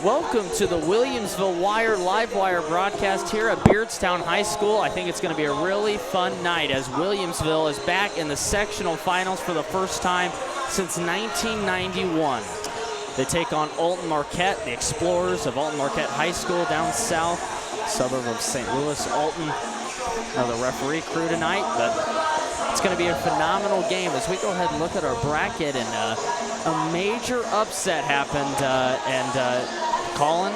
Welcome to the Williamsville Wire Live Wire broadcast here at Beardstown High School. I think it's going to be a really fun night as Williamsville is back in the sectional finals for the first time since 1991. They take on Alton Marquette, the Explorers of Alton Marquette High School down south, suburb of St. Louis. Alton, another referee crew tonight, but it's going to be a phenomenal game as we go ahead and look at our bracket. And a major upset happened, Colin,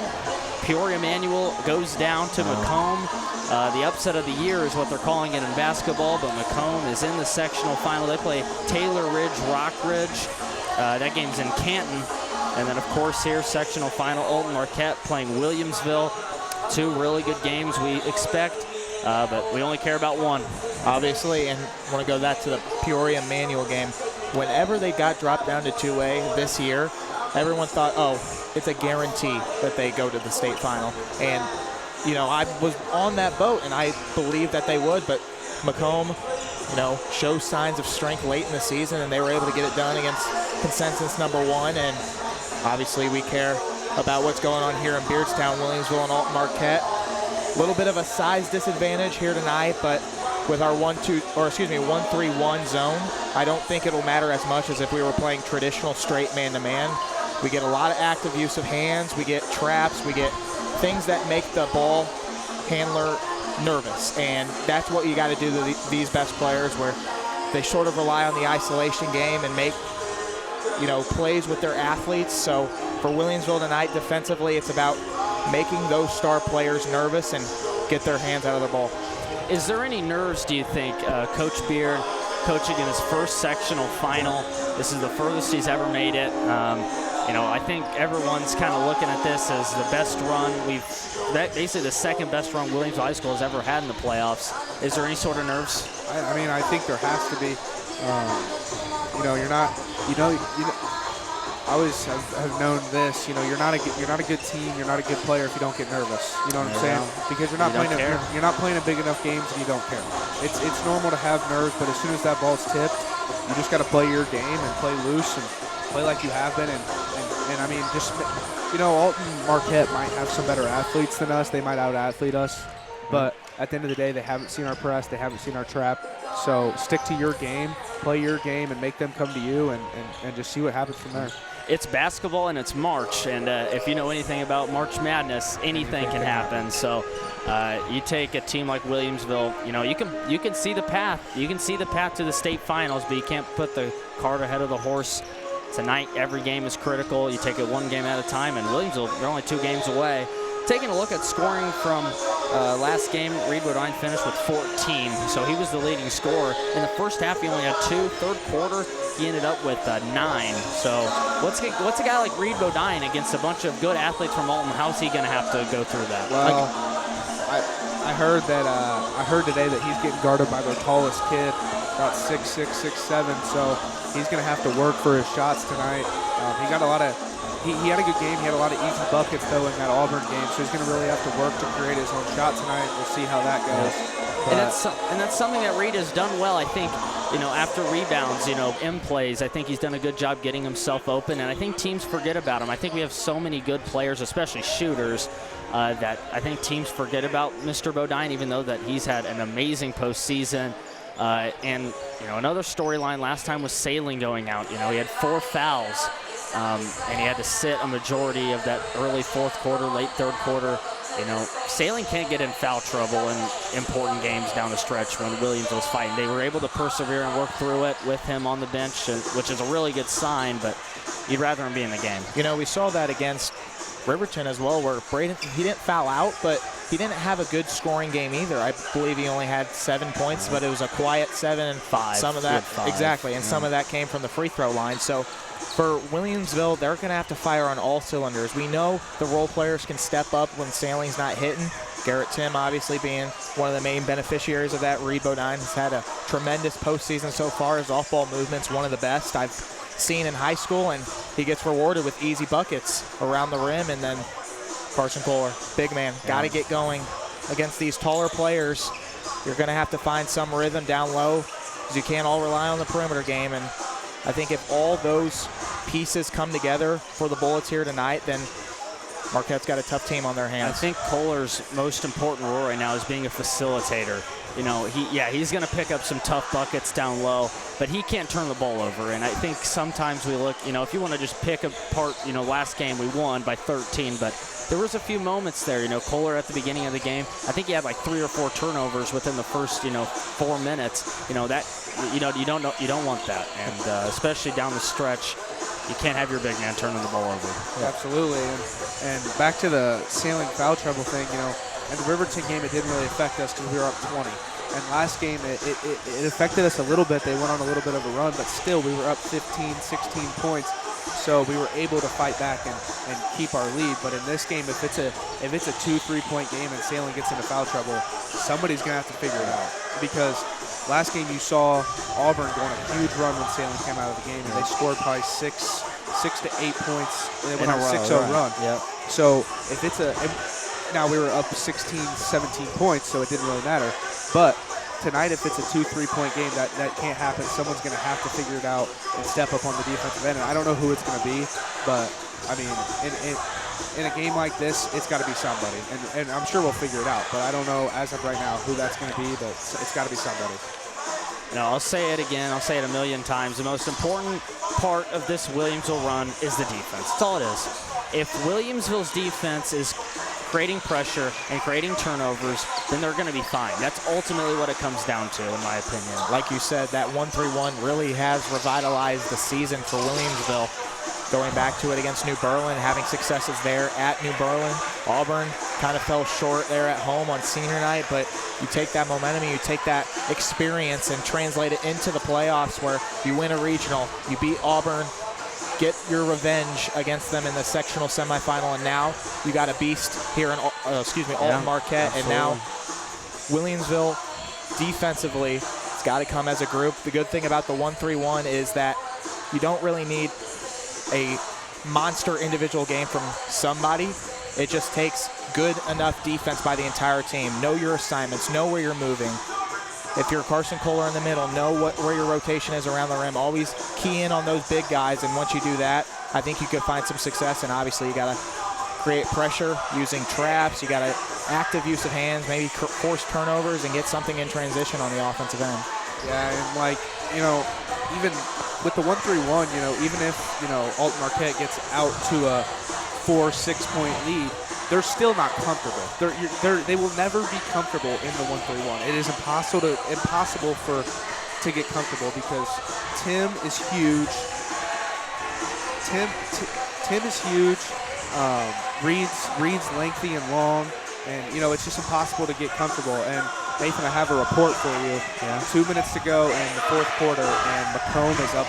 Peoria Manual goes down to Macomb. The upset of the year is what they're calling it in basketball, but Macomb is in the sectional final. They play Taylor Ridge, Rockridge. That game's in Canton. And then, of course, here, sectional final, Alton Marquette playing Williamsville. Two really good games we expect, but we only care about one. Obviously, and want to go back to the Peoria Manual game. Whenever they got dropped down to 2A this year, everyone thought, oh, it's a guarantee that they go to the state final. And, you know, I was on that boat, and I believed that they would, but Macomb, you know, shows signs of strength late in the season, and they were able to get it done against consensus number one. And obviously we care about what's going on here in Beardstown, Williamsville, and Alton Marquette. A little bit of a size disadvantage here tonight, but with our 1-3-1 zone, I don't think it'll matter as much as if we were playing traditional straight man-to-man. We get a lot of active use of hands, we get traps, we get things that make the ball handler nervous, and that's what you got to do to these best players, where they sort of rely on the isolation game and make, you know, plays with their athletes. So for Williamsville tonight, defensively, it's about making those star players nervous and get their hands out of the ball. Is there any nerves, do you think, Coach Beard coaching in his first sectional final? This is the furthest he's ever made it. You know, I think everyone's kind of looking at this as the best run basically the second best run Williamsville High School has ever had in the playoffs. Is there any sort of nerves? I mean, I think there has to be. You know, you're not. I always have known this. You know, you're not a good team. You're not a good player if you don't get nervous. You know what I'm saying? Because you're not playing a big enough games and you don't care. It's normal to have nerves, but as soon as that ball's tipped, you just got to play your game and play loose and play like you have been. And I mean, just, you know, Alton Marquette might have some better athletes than us. They might out-athlete us. But at the end of the day, they haven't seen our press. They haven't seen our trap. So stick to your game, play your game, and make them come to you and just see what happens from there. It's basketball and it's March, and if you know anything about March Madness, anything can happen. So you take a team like Williamsville, you know, you can see the path. You can see the path to the state finals, but you can't put the cart ahead of the horse. Tonight, every game is critical. You take it one game at a time, and Williamsville, they're only 2 games away. Taking a look at scoring from last game, Reed Bodine finished with 14, so he was the leading scorer. In the first half, he only had 2. Third quarter, he ended up with 9. So what's a guy like Reed Bodine against a bunch of good athletes from Alton? How's he going to have to go through that? Well, I heard today that he's getting guarded by their tallest kid, about 6'6", 6'7", so he's going to have to work for his shots tonight. He got a lot of. He had a good game. He had a lot of easy buckets, though, in that Auburn game, so he's going to really have to work to create his own shot tonight. We'll see how that goes. And that's something that Reed has done well, I think, you know, after rebounds, you know, in plays. I think he's done a good job getting himself open, and I think teams forget about him. I think we have so many good players, especially shooters, that I think teams forget about Mr. Bodine, even though that he's had an amazing postseason. And, you know, another storyline last time was Sailing going out. You know, he had 4 fouls. And he had to sit a majority of that early fourth quarter, late third quarter. You know, Sailing can't get in foul trouble in important games down the stretch when Williamsville's fighting. They were able to persevere and work through it with him on the bench, which is a really good sign, but you'd rather him be in the game. You know, we saw that against Riverton as well, where Braden, he didn't foul out, but he didn't have a good scoring game either. I believe he only had 7 points, but it was a quiet 7 and 5. Some of that, exactly, and some of that came from the free throw line. So for Williamsville, they're going to have to fire on all cylinders. We know the role players can step up when Sailing's not hitting. Timm obviously being one of the main beneficiaries of that. Reed Bodine has had a tremendous postseason so far. His off-ball movement's one of the best I've seen in high school, and he gets rewarded with easy buckets around the rim. And then Carson Kohler, big man, got to get going against these taller players. You're going to have to find some rhythm down low because you can't all rely on the perimeter game. And I think if all those pieces come together for the Bullets here tonight, then Marquette's got a tough team on their hands. I think Kohler's most important role right now is being a facilitator. You know, he's going to pick up some tough buckets down low, but he can't turn the ball over. And I think sometimes we look, you know, if you want to just pick apart, you know, last game we won by 13, but there was a few moments there. You know, Kohler at the beginning of the game, I think he had like 3 or 4 turnovers within the first, 4 minutes. You know, that, you don't want that, and especially down the stretch. You can't have your big man turning the ball over. Yeah. Absolutely, and back to the Sailing foul trouble thing, in the Riverton game it didn't really affect us because we were up 20. And last game it affected us a little bit. They went on a little bit of a run, but still we were up 15, 16 points. So we were able to fight back and keep our lead. But in this game, if it's a 2-3 point game and Sailing gets into foul trouble, somebody's gonna have to figure it out. Because last game you saw Auburn go on a huge run when Sailing came out of the game, and they scored probably 6 to 8 points. They went on a 6-0 run. Yep. So if it's now we were up 16, 17 points, so it didn't really matter. But tonight, if it's a 2-3 point game, that can't happen. Someone's going to have to figure it out and step up on the defensive end. And I don't know who it's going to be, but I mean, in a game like this, it's got to be somebody. And I'm sure we'll figure it out. But I don't know as of right now who that's going to be, but it's got to be somebody. No, I'll say it again. I'll say it a million times. The most important part of this Williamsville run is the defense. That's all it is. If Williamsville's defense is creating pressure and creating turnovers, then they're going to be fine. That's ultimately what it comes down to, in my opinion. Like you said, that 1-3-1 really has revitalized the season for Williamsville. Going back to it against New Berlin, having successes there at New Berlin. Auburn kind of fell short there at home on senior night, but you take that momentum and you take that experience and translate it into the playoffs where you win a regional, you beat Auburn, get your revenge against them in the sectional semifinal, and now you got a beast here in Alton Marquette, absolutely. and now Williamsville defensively, it's got to come as a group. The good thing about the 1-3-1 is that you don't really need a monster individual game from somebody. It just takes good enough defense by the entire team. Know your assignments, know where you're moving. If you're Carson Kohler in the middle, know where your rotation is around the rim. Always key in on those big guys, and once you do that, I think you could find some success. And obviously, you got to create pressure using traps. You got to active use of hands, maybe force turnovers, and get something in transition on the offensive end. Yeah, and even with the 1-3-1, even if Alton Marquette gets out to a 4-6 point lead, they're still not comfortable. They will never be comfortable in the 1-3-1. It is impossible to get comfortable because Timm is huge. Timm is huge. Reed's lengthy and long, and it's just impossible to get comfortable. And Nathan, I have a report for you. Yeah. 2 minutes to go in the fourth quarter, and Macomb is up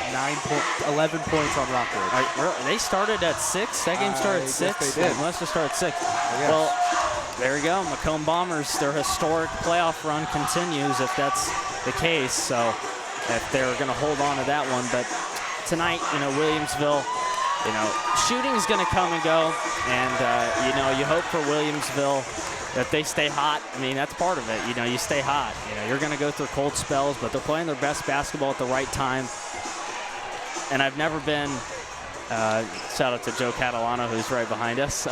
11 points on Rockridge. They started at 6. That game started at 6. Yes, they did. It must have started at 6. Yes. Well, there we go. Macomb Bombers, their historic playoff run continues if that's the case. So if they're going to hold on to that one. But tonight, Williamsville, shooting is going to come and go. And, you hope for Williamsville that they stay hot. I mean, that's part of it. You stay hot. You're going to go through cold spells, but they're playing their best basketball at the right time. And I've never been, shout out to Joe Catalano, who's right behind us,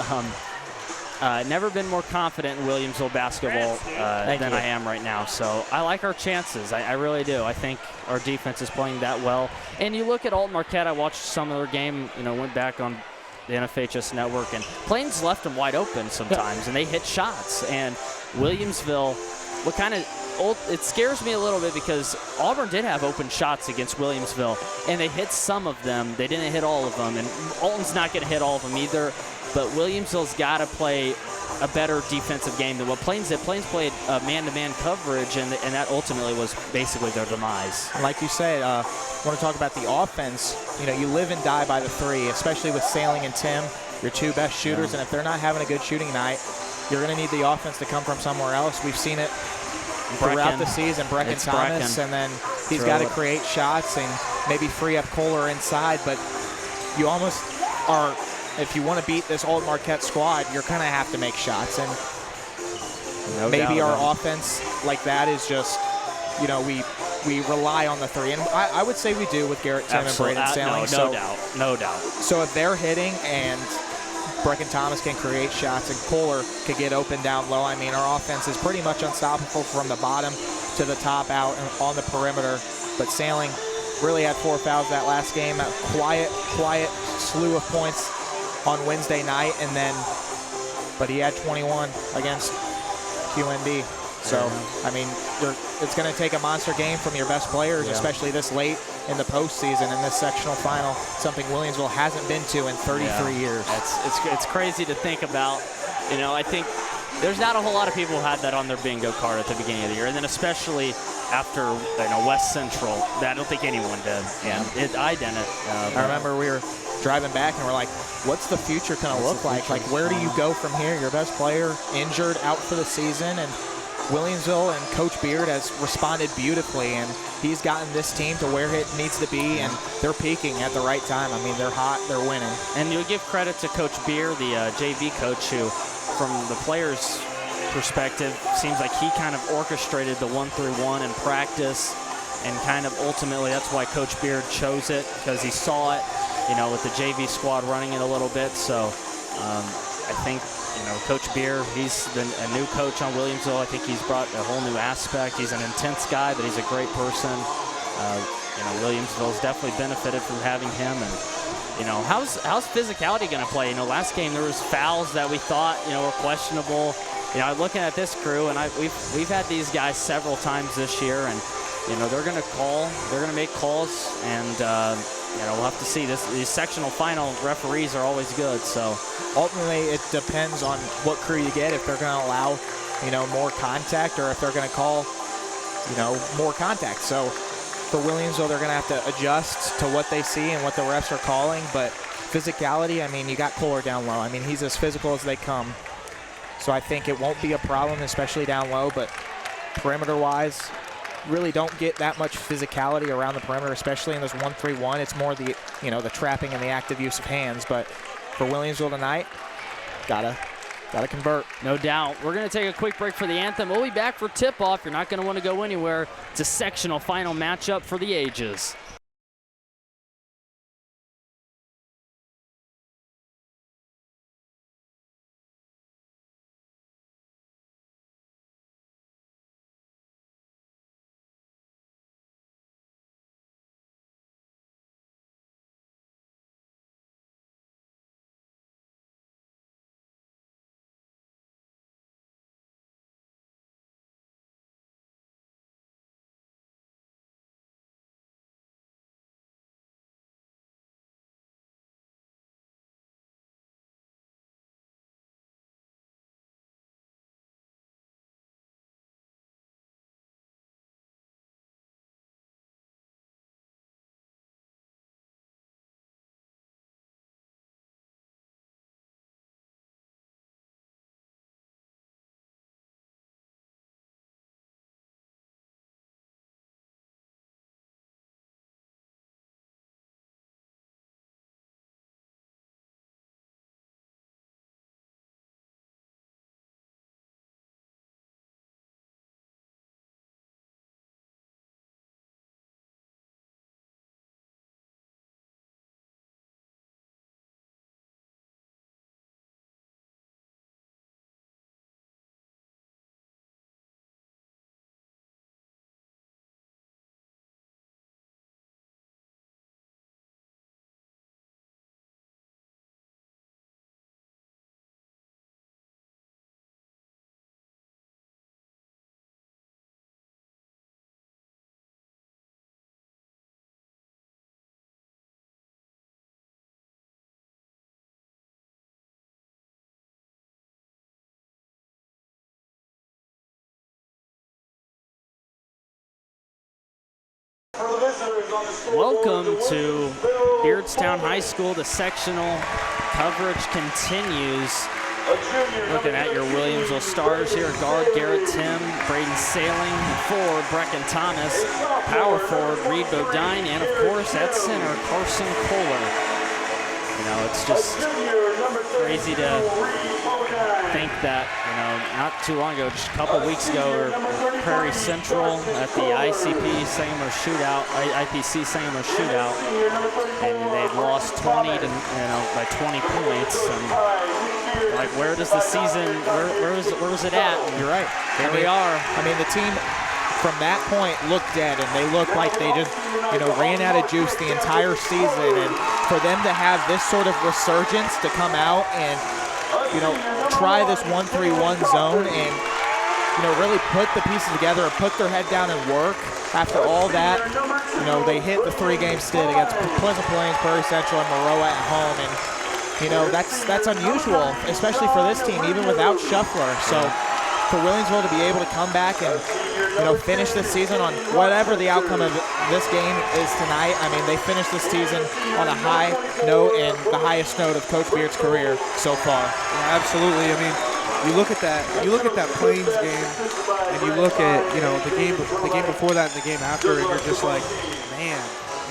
never been more confident in Williamsville basketball than I am right now. So I like our chances. I really do. I think our defense is playing that well. And you look at Alton Marquette, I watched some of their game, went back on the NFHS network, and Plains left them wide open sometimes, and they hit shots. And Williamsville, it scares me a little bit because Auburn did have open shots against Williamsville, and they hit some of them. They didn't hit all of them, and Alton's not going to hit all of them either. But Williamsville's got to play a better defensive game than what Plains did. Plains played man-to-man coverage, and that ultimately was basically their demise. Like you said, I want to talk about the offense. You live and die by the 3, especially with Sailing and Timm, your 2 best shooters. And if they're not having a good shooting night, you're going to need the offense to come from somewhere else. We've seen it throughout the season. Brecken Thomas, and then he's got to create shots and maybe free up Kohler inside. But you almost are, if you want to beat this Alton Marquette squad, you're going to have to make shots. And maybe our offense like that is just, we rely on the 3. And I would say we do with Garrett Timm and Braden Sailing. No doubt. So if they're hitting and Brecken Thomas can create shots and Kohler could get open down low. I mean, our offense is pretty much unstoppable from the bottom to the top out and on the perimeter. But Sailing really had 4 fouls that last game. A quiet slew of points on Wednesday night, but he had 21 against QND. So, I mean, it's going to take a monster game from your best players, especially this late in the postseason in this sectional final, something Williamsville hasn't been to in 33 years. It's crazy to think about. You know, I think there's not a whole lot of people who had that on their bingo card at the beginning of the year, and then especially after West Central, I don't think anyone did. Yeah, I didn't. I remember we were driving back and we're like, what's the future going to look like? Like, where do you go from here? Your best player injured, out for the season, and Williamsville and Coach Beard has responded beautifully, and he's gotten this team to where it needs to be, and they're peaking at the right time. I mean, they're hot, they're winning. And you'll give credit to Coach Beard, the JV coach, who, from the players' perspective, seems like he kind of orchestrated the 1-3-1 in practice, and kind of ultimately that's why Coach Beard chose it, because he saw it, with the JV squad running it a little bit. So I think, Coach Beer, he's a new coach on Williamsville. I think he's brought a whole new aspect. He's an intense guy, but he's a great person. Williamsville's definitely benefited from having him. And, how's physicality going to play? Last game there was fouls that we thought, were questionable. Looking at this crew, and we've had these guys several times this year, and, they're going to call. They're going to make calls, and, we'll have to see. These sectional final referees are always good, so. Ultimately, it depends on what crew you get, if they're going to allow, more contact, or if they're going to call, more contact. So for Williamsville, they're going to have to adjust to what they see and what the refs are calling. But physicality, I mean, you got Kohler down low. I mean, he's as physical as they come. So I think it won't be a problem, especially down low. But perimeter-wise, really don't get that much physicality around the perimeter, especially in this 1-3-1. It's more the, the trapping and the active use of hands. But for Williamsville tonight, gotta convert. No doubt. We're going to take a quick break for the anthem. We'll be back for tip-off. You're not going to want to go anywhere. It's a sectional final matchup for the ages. Welcome to Beardstown High School. The sectional coverage continues. Looking at your Williamsville stars here: guard Garrett Timm, Braden Sailing; forward Brecken Thomas; power forward Reed Bodine; and of course at center Carson Kohler. It's just crazy to think that, not too long ago, just a couple weeks ago, we were Prairie Central at the ICP Sangamore Shootout, IPC Sangamore Shootout, and they'd lost 20 to, by 20 points. And Like, where does the season, where was it at? And You're right. Here we are. I mean, the team from that point looked dead, and they looked like they just, ran out of juice the entire season. And for them to have this sort of resurgence to come out and, try this 1-3-1 zone and, really put the pieces together and put their head down and work after all that, they hit the 3-game stint against Pleasant Plains, Prairie Central, and Maroa at home. And, that's unusual, especially for this team, even without Shuffler. So for Williamsville to be able to come back and, finish this season on whatever the outcome of this game is tonight. I mean, they finished this season on a high note and the highest note of Coach Beard's career so far. Yeah, absolutely. I mean, you look at that Plains game, and you look at the game before that and the game after, and you're just like, man,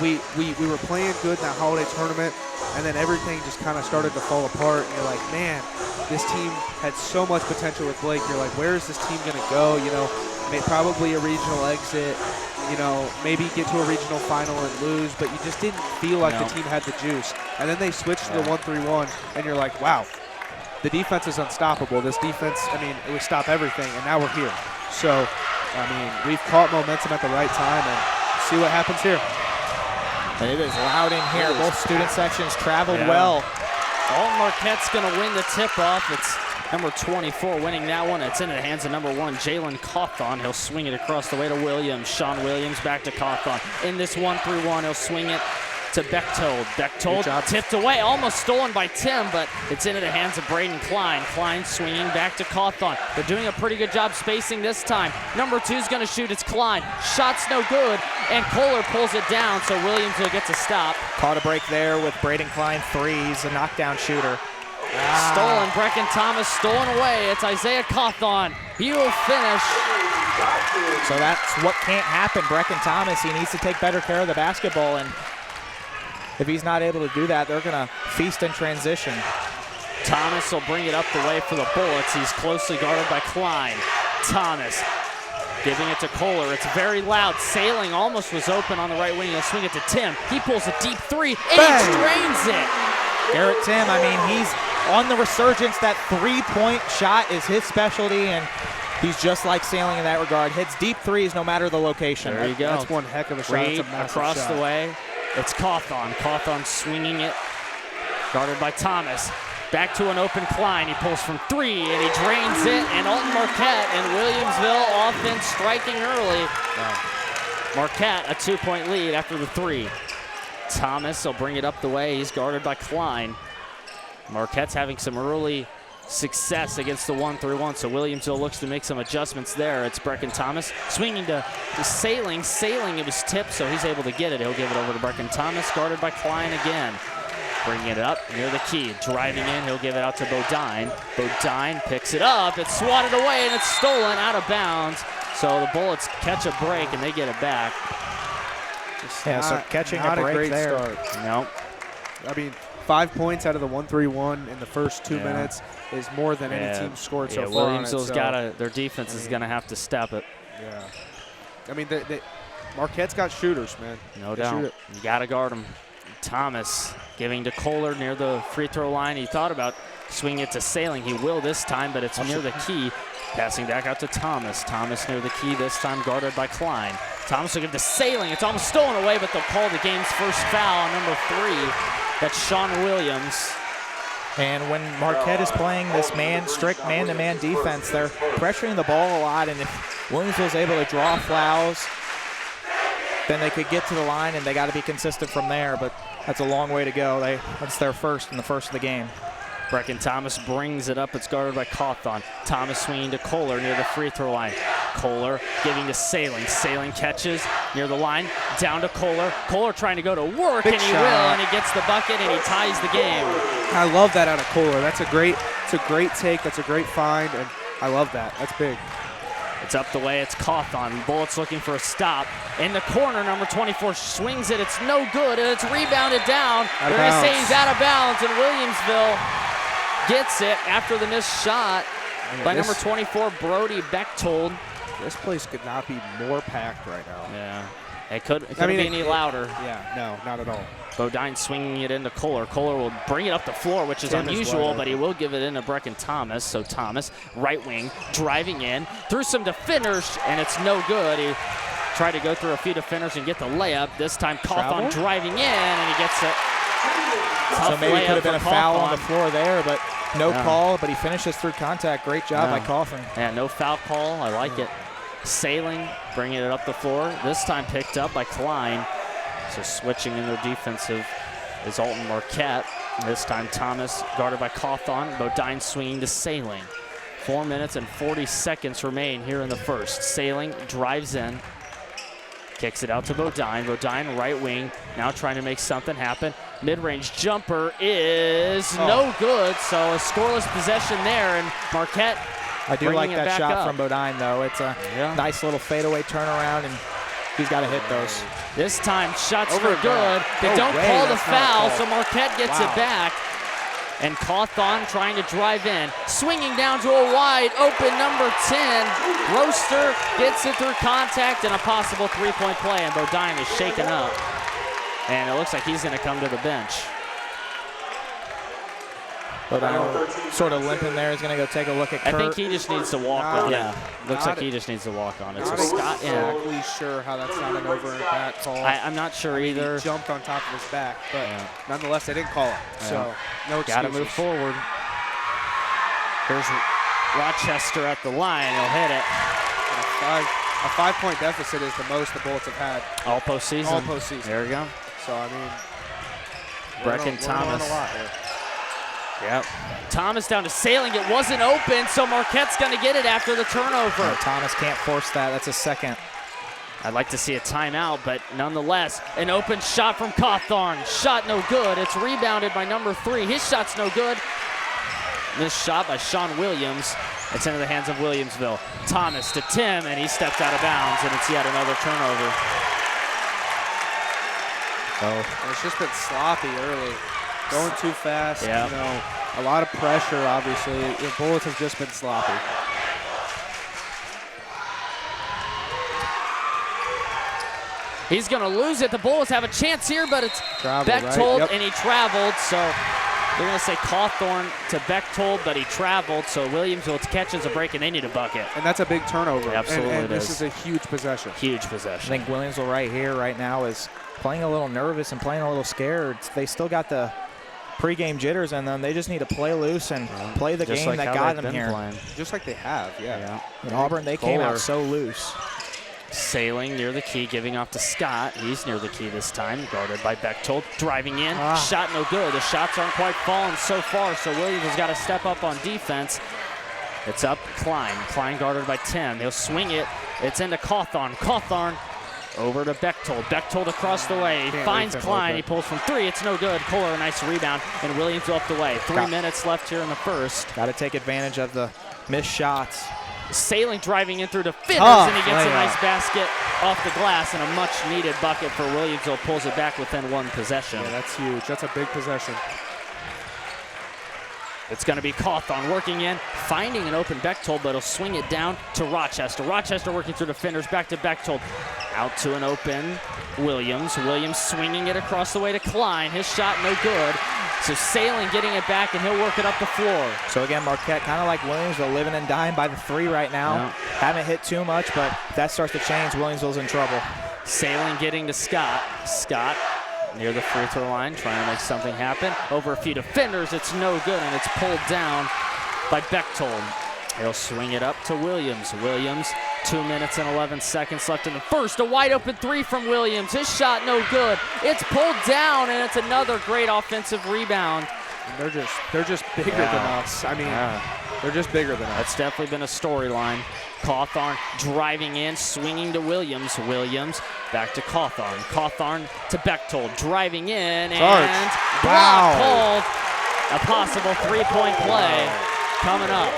we were playing good in that holiday tournament, and then everything just kind of started to fall apart. And you're like, man, this team had so much potential with Blake. You're like, where is this team going to go? Probably a regional exit. Maybe get to a regional final and lose, but you just didn't feel like the team had the juice. And then they switched to the 1-3-1, and you're like, wow. The defense is unstoppable. This defense, it would stop everything, and now we're here. So, we've caught momentum at the right time, and see what happens here. And it is loud in here. Both student sections traveled well. Alton Marquette's going to win the tip-off. It's number 24 winning that one. It's into the hands of number 1, Jalen Cawthon. He'll swing it across the way to Williams. Sean Williams back to Cawthon. In this 1-3-1, he'll swing it to Bechtold. Bechtold tipped away, almost stolen by Timm, but it's into the hands of Braden Klein. Klein swinging back to Cawthon. They're doing a pretty good job spacing this time. Number 2's going to shoot. It's Klein. Shot's no good, and Kohler pulls it down, so Williamsville gets a stop. Caught a break there with Braden Klein. 3. He's a knockdown shooter. Stolen. Brecken Thomas stolen away. It's Isaiah Cawthon. He will finish. So that's what can't happen. Brecken Thomas, he needs to take better care of the basketball, and if he's not able to do that, they're going to feast in transition. Thomas will bring it up the way for the Bullets. He's closely guarded by Klein. Thomas giving it to Kohler. It's very loud. Sailing almost was open on the right wing. He'll swing it to Timm. He pulls a deep 3, and he drains it. Garrett Timm, he's on the resurgence. That 3-point shot is his specialty, and he's just like Sailing in that regard. Hits deep 3s no matter the location. There you go. That's one heck of a shot. It's a massive across shot. the way. It's Cawthon. Cawthon swinging it, guarded by Thomas. Back to an open Klein. He pulls from 3, and he drains it. And Alton Marquette and Williamsville offense striking early. Marquette a 2-point lead after the 3. Thomas will bring it up the way. He's guarded by Klein. Marquette's having some early success against the 1-3-1, so Williamsville looks to make some adjustments there. It's Brecken Thomas swinging to Sailing. Sailing, it was tipped, so he's able to get it. He'll give it over to Brecken Thomas, guarded by Klein again. Bringing it up near the key. Driving in, he'll give it out to Bodine. Bodine picks it up. It's swatted away, and it's stolen out of bounds. So the Bullets catch a break, and they get it back. So catching a break there. Start. Nope. 5 points out of the 1-3-1 in the first 2 minutes is more than any team scored so far. Williamsville's their defense is going to have to step it. Yeah. Marquette's got shooters, man. No doubt. You got to guard them. Thomas giving to Kohler near the free throw line. He thought about swinging it to Sailing. He will this time, but it's near the key. Passing back out to Thomas. Thomas near the key this time, guarded by Klein. Thomas will give to Sailing. It's almost stolen away, but they'll call the game's first foul on number 3. That's Sean Williams. And when Marquette is playing this strict man-to-man defense, they're pressuring the ball a lot, and if Williamsville's able to draw fouls, then they could get to the line, and they got to be consistent from there, but that's a long way to go. That's their first in the first of the game. Brecken Thomas brings it up. It's guarded by Cawthon. Thomas swinging to Kohler near the free throw line. Kohler giving to Sailing. Sailing catches near the line. Down to Kohler. Kohler trying to go to work, Big and he shot. will, and he gets the bucket, and he ties the game. I love that out of Kohler. It's a great take. That's a great find, and I love that. That's big. It's up the way. It's Cawthon. Bullets looking for a stop. In the corner, number 24 swings it. It's no good, and it's rebounded down. They're going to say he's out of bounds, and Williamsville gets it after the missed shot by number 24, Brody Bechtold. This place could not be more packed right now. Yeah. It couldn't be any louder. Yeah, no, not at all. Bodine swinging it into Kohler. Kohler will bring it up the floor, which is unusual, but he will give it into Brecken Thomas. So Thomas, right wing, driving in, through some defenders, and it's no good. He tried to go through a few defenders and get the layup. This time, Cawthon driving in, and he gets it. So maybe it could have been a foul on the floor there, but no call, but he finishes through contact. Great job by Cawthon. Yeah, no foul call. I like it. Sailing, bringing it up the floor. This time picked up by Klein. So switching in their defensive is Alton Marquette. This time Thomas guarded by Cawthon. Bodine swinging to Sailing. 4 minutes and 40 seconds remain here in the first. Sailing drives in. Kicks it out to Bodine. Bodine right wing, now trying to make something happen. Mid-range jumper is no good, so a scoreless possession there, and Marquette I do like that shot from Bodine, though. It's a nice little fadeaway turnaround, and he's got to hit those. This time, shots were good. They don't call the foul, so Marquette gets it back. And Cawthon trying to drive in. Swinging down to a wide open number 10. Roaster gets it through contact and a possible three-point play, and Bodine is shaken up. And it looks like he's going to come to the bench. Bodine sort of limping there. He's going to go take a look at Kurt. I think he just needs to walk on it. Looks like he just needs to walk on it. So Scott in. I'm not exactly sure how that's not an over and back call. I'm not sure either. He jumped on top of his back, but nonetheless, they didn't call it. So no excuses. Got to move forward. Here's Rochester at the line. He'll hit it. A 5-point deficit is the most the Bullets have had all postseason. All postseason. There we go. So I mean, Brecken Thomas. Yep. Thomas down to Sailing. It wasn't open, so Marquette's going to get it after the turnover. No, Thomas can't force that. That's a second. I'd like to see a timeout, but nonetheless, an open shot from Cawthon. Shot no good. It's rebounded by number 3. His shot's no good. Missed shot by Sean Williams. It's into the hands of Williamsville. Thomas to Timm, and he stepped out of bounds, and it's yet another turnover. And it's just been sloppy early. Going too fast, you know, a lot of pressure, obviously. The Bullets have just been sloppy. He's going to lose it. The Bullets have a chance here, but it's Bechtold, and he traveled. So they're going to say Cawthorn to Bechtold, but he traveled. So Williamsville catches a break, and they need a bucket. And that's a big turnover. Absolutely, and this is a huge possession. Huge possession. I think Williamsville right here, right now, is playing a little nervous and playing a little scared. They still got the pregame jitters in them. They just need to play loose and play the game that got them here. Just like they have, In Auburn, they came out so loose. Sailing near the key, giving off to Scott. He's near the key this time, guarded by Bechtold. Driving in, shot no good. The shots aren't quite falling so far, so Williams has got to step up on defense. It's up Klein. Klein guarded by Timm. He'll swing it. It's into Cawthon. Cawthon over to Bechtold. Bechtold across the way. He finds Klein. He pulls from 3. It's no good. Kohler, a nice rebound, and Williams up the way. 3 minutes left here in the first. Got to take advantage of the missed shots. Sailing driving in through defenders, and he gets a nice basket off the glass, and a much-needed bucket for Williamsville. Pulls it back within 1 possession. Yeah, that's huge. That's a big possession. It's going to be Cawthon working in, finding an open Bechtold, but he'll swing it down to Rochester. Rochester working through defenders, back to Bechtold. Out to an open Williams. Williams swinging it across the way to Klein. His shot no good. So Sailing getting it back, and he'll work it up the floor. So again, Marquette, kind of like Williamsville, living and dying by the 3 right now. Haven't hit too much, but if that starts to change, Williamsville's in trouble. Sailing getting to Scott. Scott near the free throw line, trying to make something happen. Over a few defenders, it's no good, and it's pulled down by Bechtold. He'll swing it up to Williams. Williams, 2 minutes and 11 seconds left in the first. A wide open 3 from Williams. His shot no good. It's pulled down, and it's another great offensive rebound. And they're just bigger than us. I mean, they're just bigger than us. That's definitely been a storyline. Cawthorn driving in, swinging to Williams. Williams back to Cawthorn. Cawthorn to Bechtold, driving in, and block called. A possible 3-point play coming up.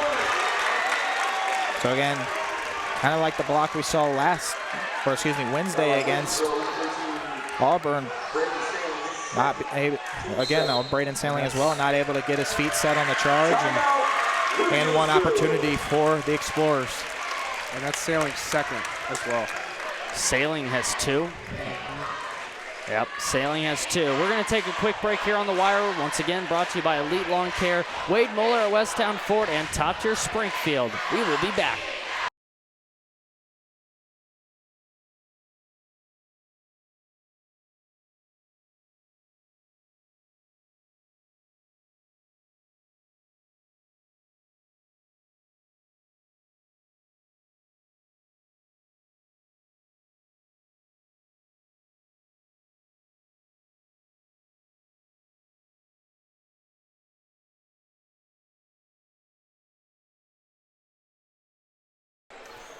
So again, kind of like the block we saw Wednesday against Auburn. Braden Sailing as well, not able to get his feet set on the charge, and 1 opportunity for the Explorers. And that's Sailing's second as well. Sailing has 2. Yep, Sailing has 2. We're going to take a quick break here on the wire. Once again, brought to you by Elite Lawn Care, Wade Muller at Westtown Ford, and Top Tier Springfield. We will be back.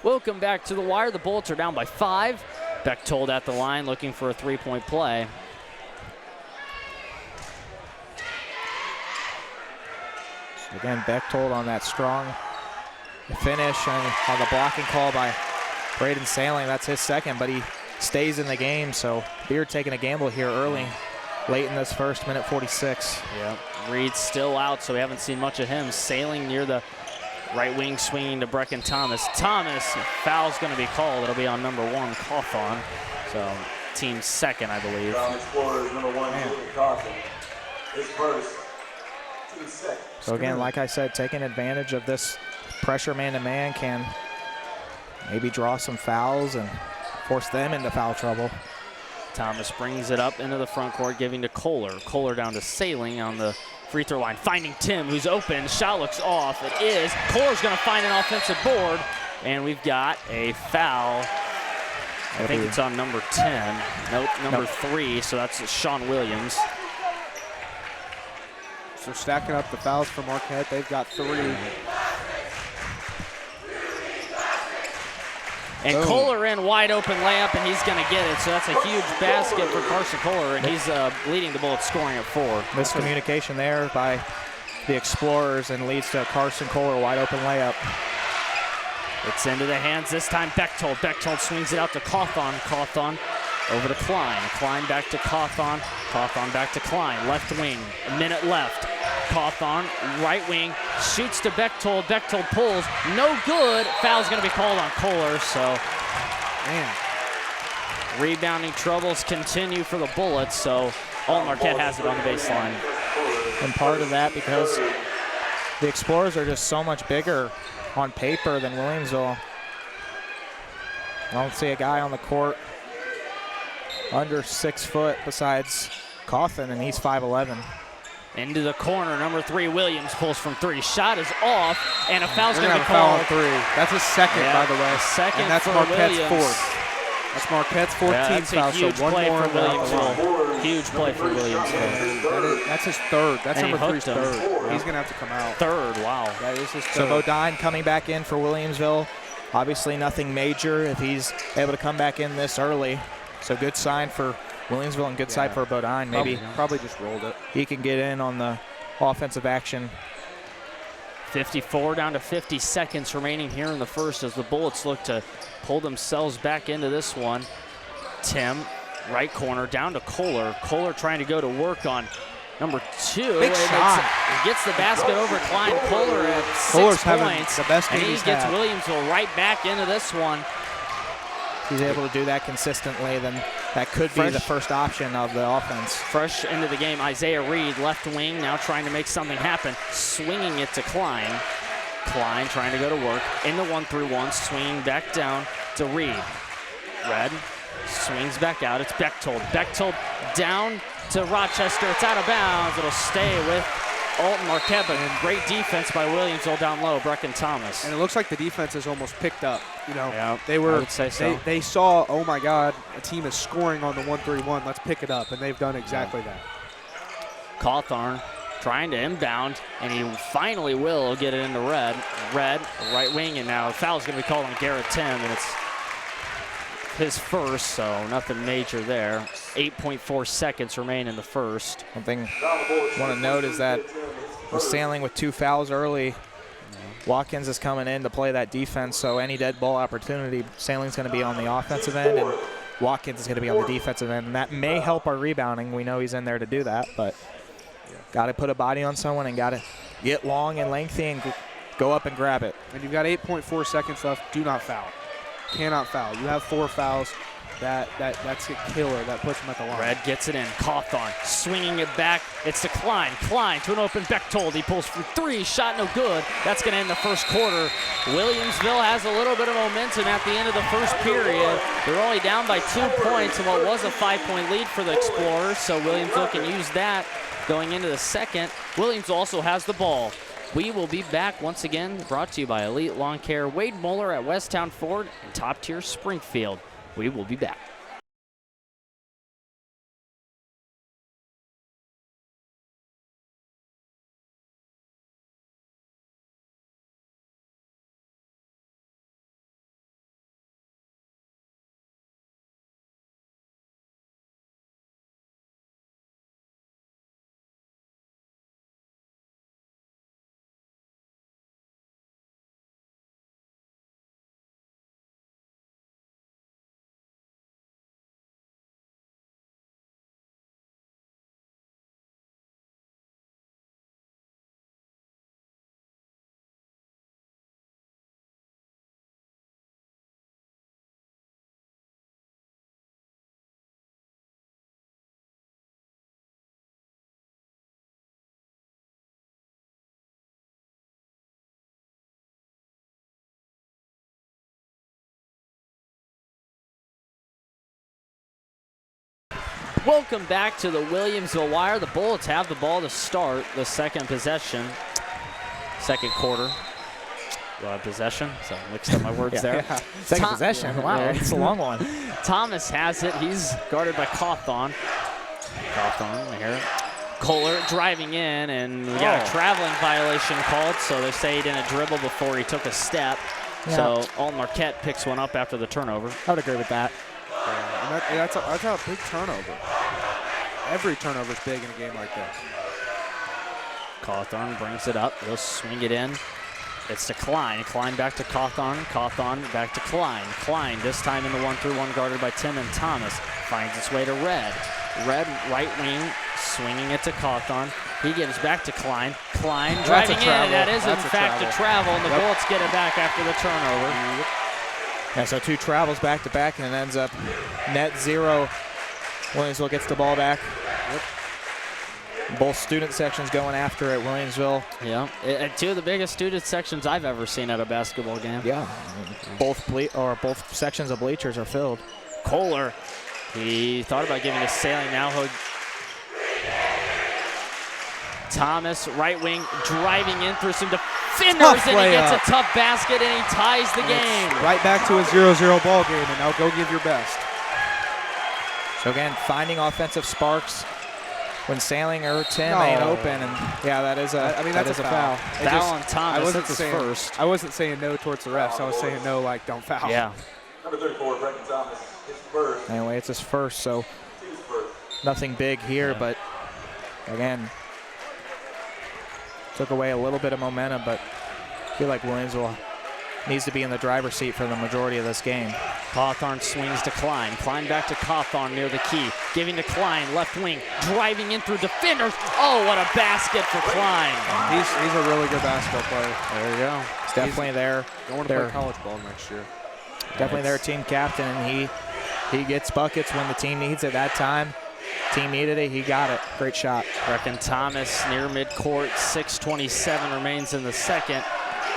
Welcome back to the wire. The Bullets are down by 5. Bechtold at the line looking for a 3-point play. Again, Bechtold on that strong finish and on the blocking call by Braden Sailing. That's his second, but he stays in the game. So Beard taking a gamble here early, late in this first, minute 46. Yeah, Reed's still out, so we haven't seen much of him. Sailing near the right wing, swinging to Brecken Thomas. Foul's going to be called. It'll be on number 1, Cawthon. So team's second, I believe. Number 1, Cawthon. His first. So again, like I said, taking advantage of this pressure man-to-man can maybe draw some fouls and force them into foul trouble. Thomas brings it up into the front court, giving to Kohler. Kohler down to Sailing on the free throw line, finding Timm, who's open. Shot looks off. It is. Kohler's going to find an offensive board, and we've got a foul. I think it's on number 10. Nope, number 3, so that's Sean Williams. So stacking up the fouls for Marquette, they've got 3. And Boom. Kohler in, wide open layup, and he's going to get it. So that's a huge basket for Carson Kohler, and he's leading the Bullets scoring at 4. Miscommunication there by the Explorers and leads to Carson Kohler wide open layup. It's into the hands this time. Bechtold. Bechtold swings it out to Cawthon. Cawthon over to Klein. Klein back to Cawthon. Cawthon back to Klein. Left wing. A minute left. Cawthon, right wing, shoots to Bechtold. Bechtold pulls. No good. Foul's going to be called on Kohler. So, Man. Rebounding troubles continue for the Bullets. So, Alton Marquette has it on the baseline. And part of that because the Explorers are just so much bigger on paper than Williamsville. I don't see a guy on the court under 6 foot besides Cawthon, and he's 5'11". Into the corner, number 3, Williams pulls from 3. Shot is off, and a foul's We're going to gonna be have a foul called. on 3. That's his second, by the way. Second and that's for Marquette's Williams. 4th. That's Marquette's 4th Yeah, team that's foul. a huge So one play more for Williamsville. Huge play for Williamsville. That's his 3rd. That's And he number 3's hooked him. 3rd. He's going to have to come out. 3rd, wow. That is his 3rd. So Bodine coming back in for Williamsville. Obviously nothing major if he's able to come back in this early. So good sign for Williamsville and good sign for Bodine. Maybe Probably just rolled it. he can get in on the offensive action. 54 down to 50 seconds remaining here in the first as the Bullets look to pull themselves back into this one. Timm, right corner, down to Kohler. Kohler trying to go to work on number 2. Big shot. He gets the basket over Klein. Kohler at 6 Kohler's having points. the best and game he he's gets had. Williamsville right back into this one. He's able to do that consistently, then that could be the first option of the offense. Fresh into the game, Isaiah Reed, left wing, now trying to make something happen. Swinging it to Klein. Klein trying to go to work. In the 1-3-1, swinging back down to Reed. Red swings back out. It's Bechtold. Bechtold down to Rochester. It's out of bounds. It'll stay with Alton Marquette, but great defense by Williamsville down low. Brecken Thomas. And it looks like the defense has almost picked up. You know, Yeah, they were. I would say so. They saw, oh my God, a team is scoring on the 1-3-1. Let's pick it up, and they've done exactly that. Cawthon trying to inbound, and he finally will get it into Red. Red, right wing, and now a foul's going to be called on Garrett Timm, and it's his first, so nothing major there. 8.4 seconds remain in the first. One thing I want to note is that we're Sailing with 2 fouls early. Watkins is coming in to play that defense, so any dead ball opportunity, Sailing's going to be on the offensive end, and Watkins is going to be on the defensive end, and that may help our rebounding. We know he's in there to do that, but got to put a body on someone and got to get long and lengthy and go up and grab it. And you've got 8.4 seconds left. Do not foul. Cannot foul. You have 4 fouls. that's a killer. That puts him at the line. Red gets it in. Cawthorn swinging it back. It's to Klein. Klein to an open Bechtold. He pulls for three. Shot no good. That's going to end the first quarter. Williamsville has a little bit of momentum at the end of the first period. They're only down by 2 points in what was a 5-point lead for the Explorers, so Williamsville can use that going into the second. Williams also has the ball. We will be back once again, brought to you by Elite Lawn Care, Wade Moeller at Westtown Ford, and Top Tier Springfield. We will be back. Welcome back to the Williamsville Wire. The Bullets have the ball to start the second possession, second quarter. Possession, so I mixed up my words there. Yeah. Second possession, wow, it's a long one. Thomas has it. He's guarded by Cawthorn. Cawthorn here. Kohler driving in, and we got a traveling violation called, so they say he didn't dribble before he took a step. Yeah. So Alton Marquette picks one up after the turnover. I would agree with that. And that's a big turnover. Every turnover is big in a game like this. Cawthorn brings it up. He'll swing it in. It's to Klein. Klein back to Cawthorn. Cawthorn back to Klein. Klein this time in the 1-through-1 guarded by Timm and Thomas. Finds its way to Red. Red right wing swinging it to Cawthorn. He gives back to Klein. Klein driving in. That is in fact a travel, and the Bullets get it back after the turnover. Yep. Yeah, so two travels back to back, and it ends up net zero. Williamsville gets the ball back. Yep. Both student sections going after it. Williamsville. Yeah, two of the biggest student sections I've ever seen at a basketball game. Yeah, both sections of bleachers are filled. Kohler, he thought about giving a sailing now. Thomas, right wing, driving in through some defenders, and he gets a tough basket, and he ties the game. Right back to a 0-0 ball game, and now go give your best. So again, finding offensive sparks when Sailing or Timm ain't open, and yeah, that is a foul. Foul on Thomas. That's his first. I wasn't saying no towards the refs. I was saying no, like don't foul. Yeah. Number 34, Brecken Thomas, his first. Anyway, it's his first, so nothing big here, but again, took away a little bit of momentum, but I feel like Williamsville needs to be in the driver's seat for the majority of this game. Cawthorn swings to Klein. Klein back to Cawthorn near the key. Giving to Klein, left wing, driving in through defenders. Oh, what a basket for Klein. He's a really good basketball player. There you go. He's definitely there. Going to play college ball next year. Definitely their team captain, and he gets buckets when the team needs it. That time, team needed it, he got it. Great shot. Brecken Thomas near midcourt, 6:27 remains in the second.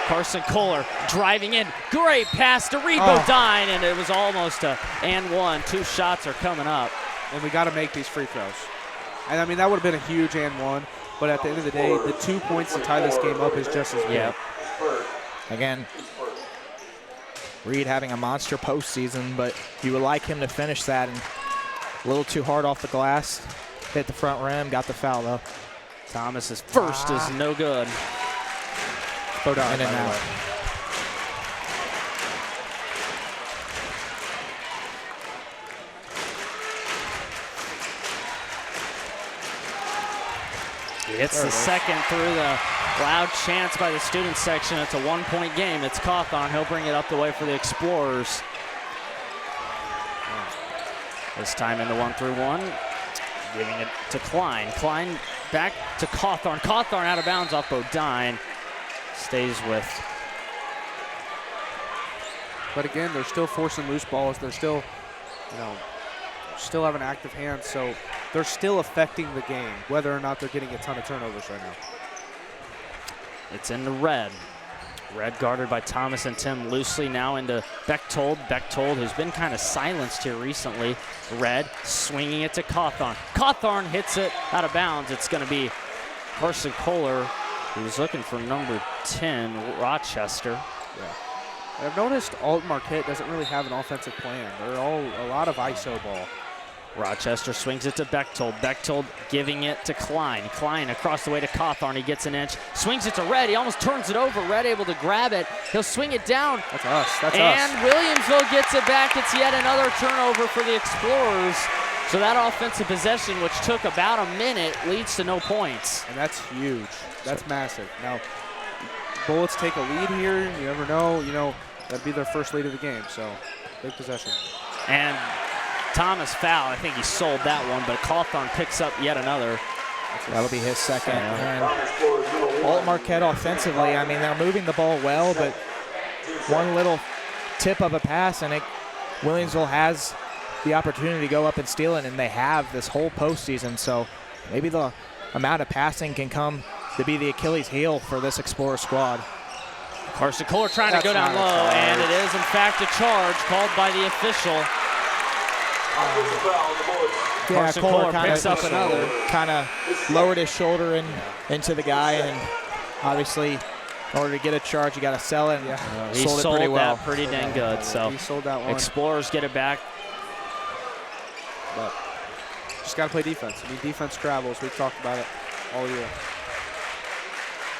Carson Kohler driving in, great pass to Reed Bodine, and it was almost a and one. Two shots are coming up. And we got to make these free throws. And I mean, that would have been a huge and one, but at the end of the day, the 2 points to tie this game up is just as big. Yep. Again, Reed having a monster postseason, but you would like him to finish that, and a little too hard off the glass. Hit the front rim, got the foul though. Thomas's first is no good. Bodine in and out. He hits the second through the loud chants by the student section. It's a 1-point game. It's Cawthorn. He'll bring it up the way for the Explorers. This time in the 1-through-1. Giving it to Klein. Klein back to Cawthorn. Cawthorn out of bounds off Bodine. Stays with. But again, they're still forcing loose balls. They're still still have an active hand, so they're still affecting the game, whether or not they're getting a ton of turnovers right now. It's in the red. Red guarded by Thomas and Timm loosely now into Bechtold. Bechtold, who's been kind of silenced here recently. Red swinging it to Cawthorn. Cawthorn hits it out of bounds. It's going to be Carson Kohler, who's looking for number 10, Rochester. Yeah. I've noticed Alton Marquette doesn't really have an offensive plan. They're all a lot of ISO ball. Rochester swings it to Bechtold. Bechtold giving it to Klein. Klein across the way to Cawthorn. He gets an inch. Swings it to Red. He almost turns it over. Red able to grab it. He'll swing it down. That's us. That's us. And Williamsville gets it back. It's yet another turnover for the Explorers. So that offensive possession, which took about a minute, leads to no points. And that's huge. That's massive. Now, Bullets take a lead here. You never know. That'd be their first lead of the game. So, big possession. And Thomas foul. I think he sold that one, but Cawthorn picks up yet another. That'll be his second. And Alton Marquette offensively, I mean, they're moving the ball well, but one little tip of a pass, and Williamsville has the opportunity to go up and steal it, and they have this whole postseason. So maybe the amount of passing can come to be the Achilles heel for this Explorer squad. Carson Kohler trying to go down low, and it is, in fact, a charge called by the official. Yeah, Kohler picks up another. Kind of lowered his shoulder into the guy, and obviously, in order to get a charge, you got to sell it. And He sold pretty well. that pretty dang good. So he sold that one. Explorers get it back. But just got to play defense. I mean, defense travels. We've talked about it all year.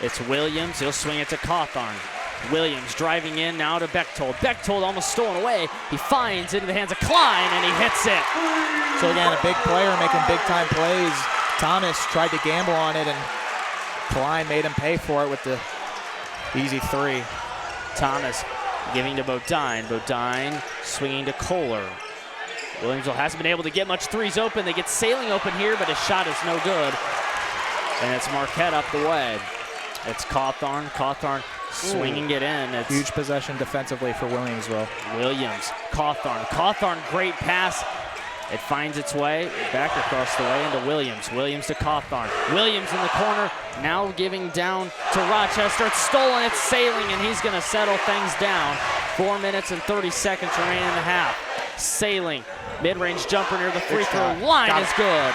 It's Williams. He'll swing it to Cawthorn. Williams driving in now to Bechtold. Bechtold almost stolen away. He finds into the hands of Klein, and he hits it. So again, a big player making big-time plays. Thomas tried to gamble on it, and Klein made him pay for it with the easy three. Thomas giving to Bodine. Bodine swinging to Kohler. Williamsville hasn't been able to get much threes open. They get Sailing open here, but his shot is no good. And it's Marquette up the way. It's Cawthorn. Cawthorn swinging it in. It's huge possession defensively for Williamsville. Williams, Cawthorn. Cawthorn, great pass. It finds its way back across the way into Williams. Williams to Cawthorn. Williams in the corner, now giving down to Rochester. It's stolen, it's Sailing, and he's going to settle things down. 4 minutes and 30 seconds remaining in the half. Sailing, mid-range jumper near the free throw line is good.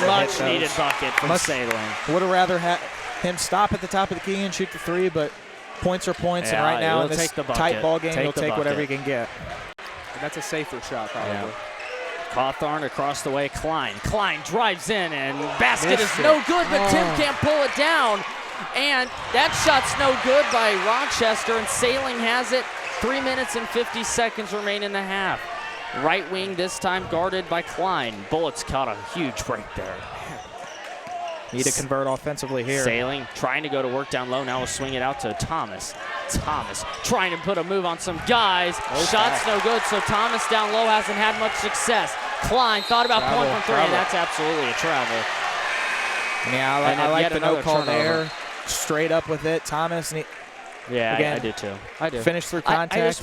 Much needed bucket from Sailing. Would have rather had him stop at the top of the key and shoot the three, but points are points, and right now in this tight ball game, he'll take whatever he can get. And that's a safer shot, probably. Yeah. Cawthorn across the way, Klein. Klein drives in, and basket is no good, but Timm can't pull it down. And that shot's no good by Rochester, and Sailing has it. 3 minutes and 50 seconds remain in the half. Right wing this time guarded by Klein. Bullets caught a huge break there. Need to convert offensively here. Sailing, trying to go to work down low. Now we'll swing it out to Thomas. Thomas trying to put a move on some guys. Shot's no good, so Thomas down low hasn't had much success. Klein thought about pulling from three, and that's absolutely a travel. Yeah, I like the no call there. Straight up with it. Thomas. Yeah, again, I do too. I do. Finish through contact.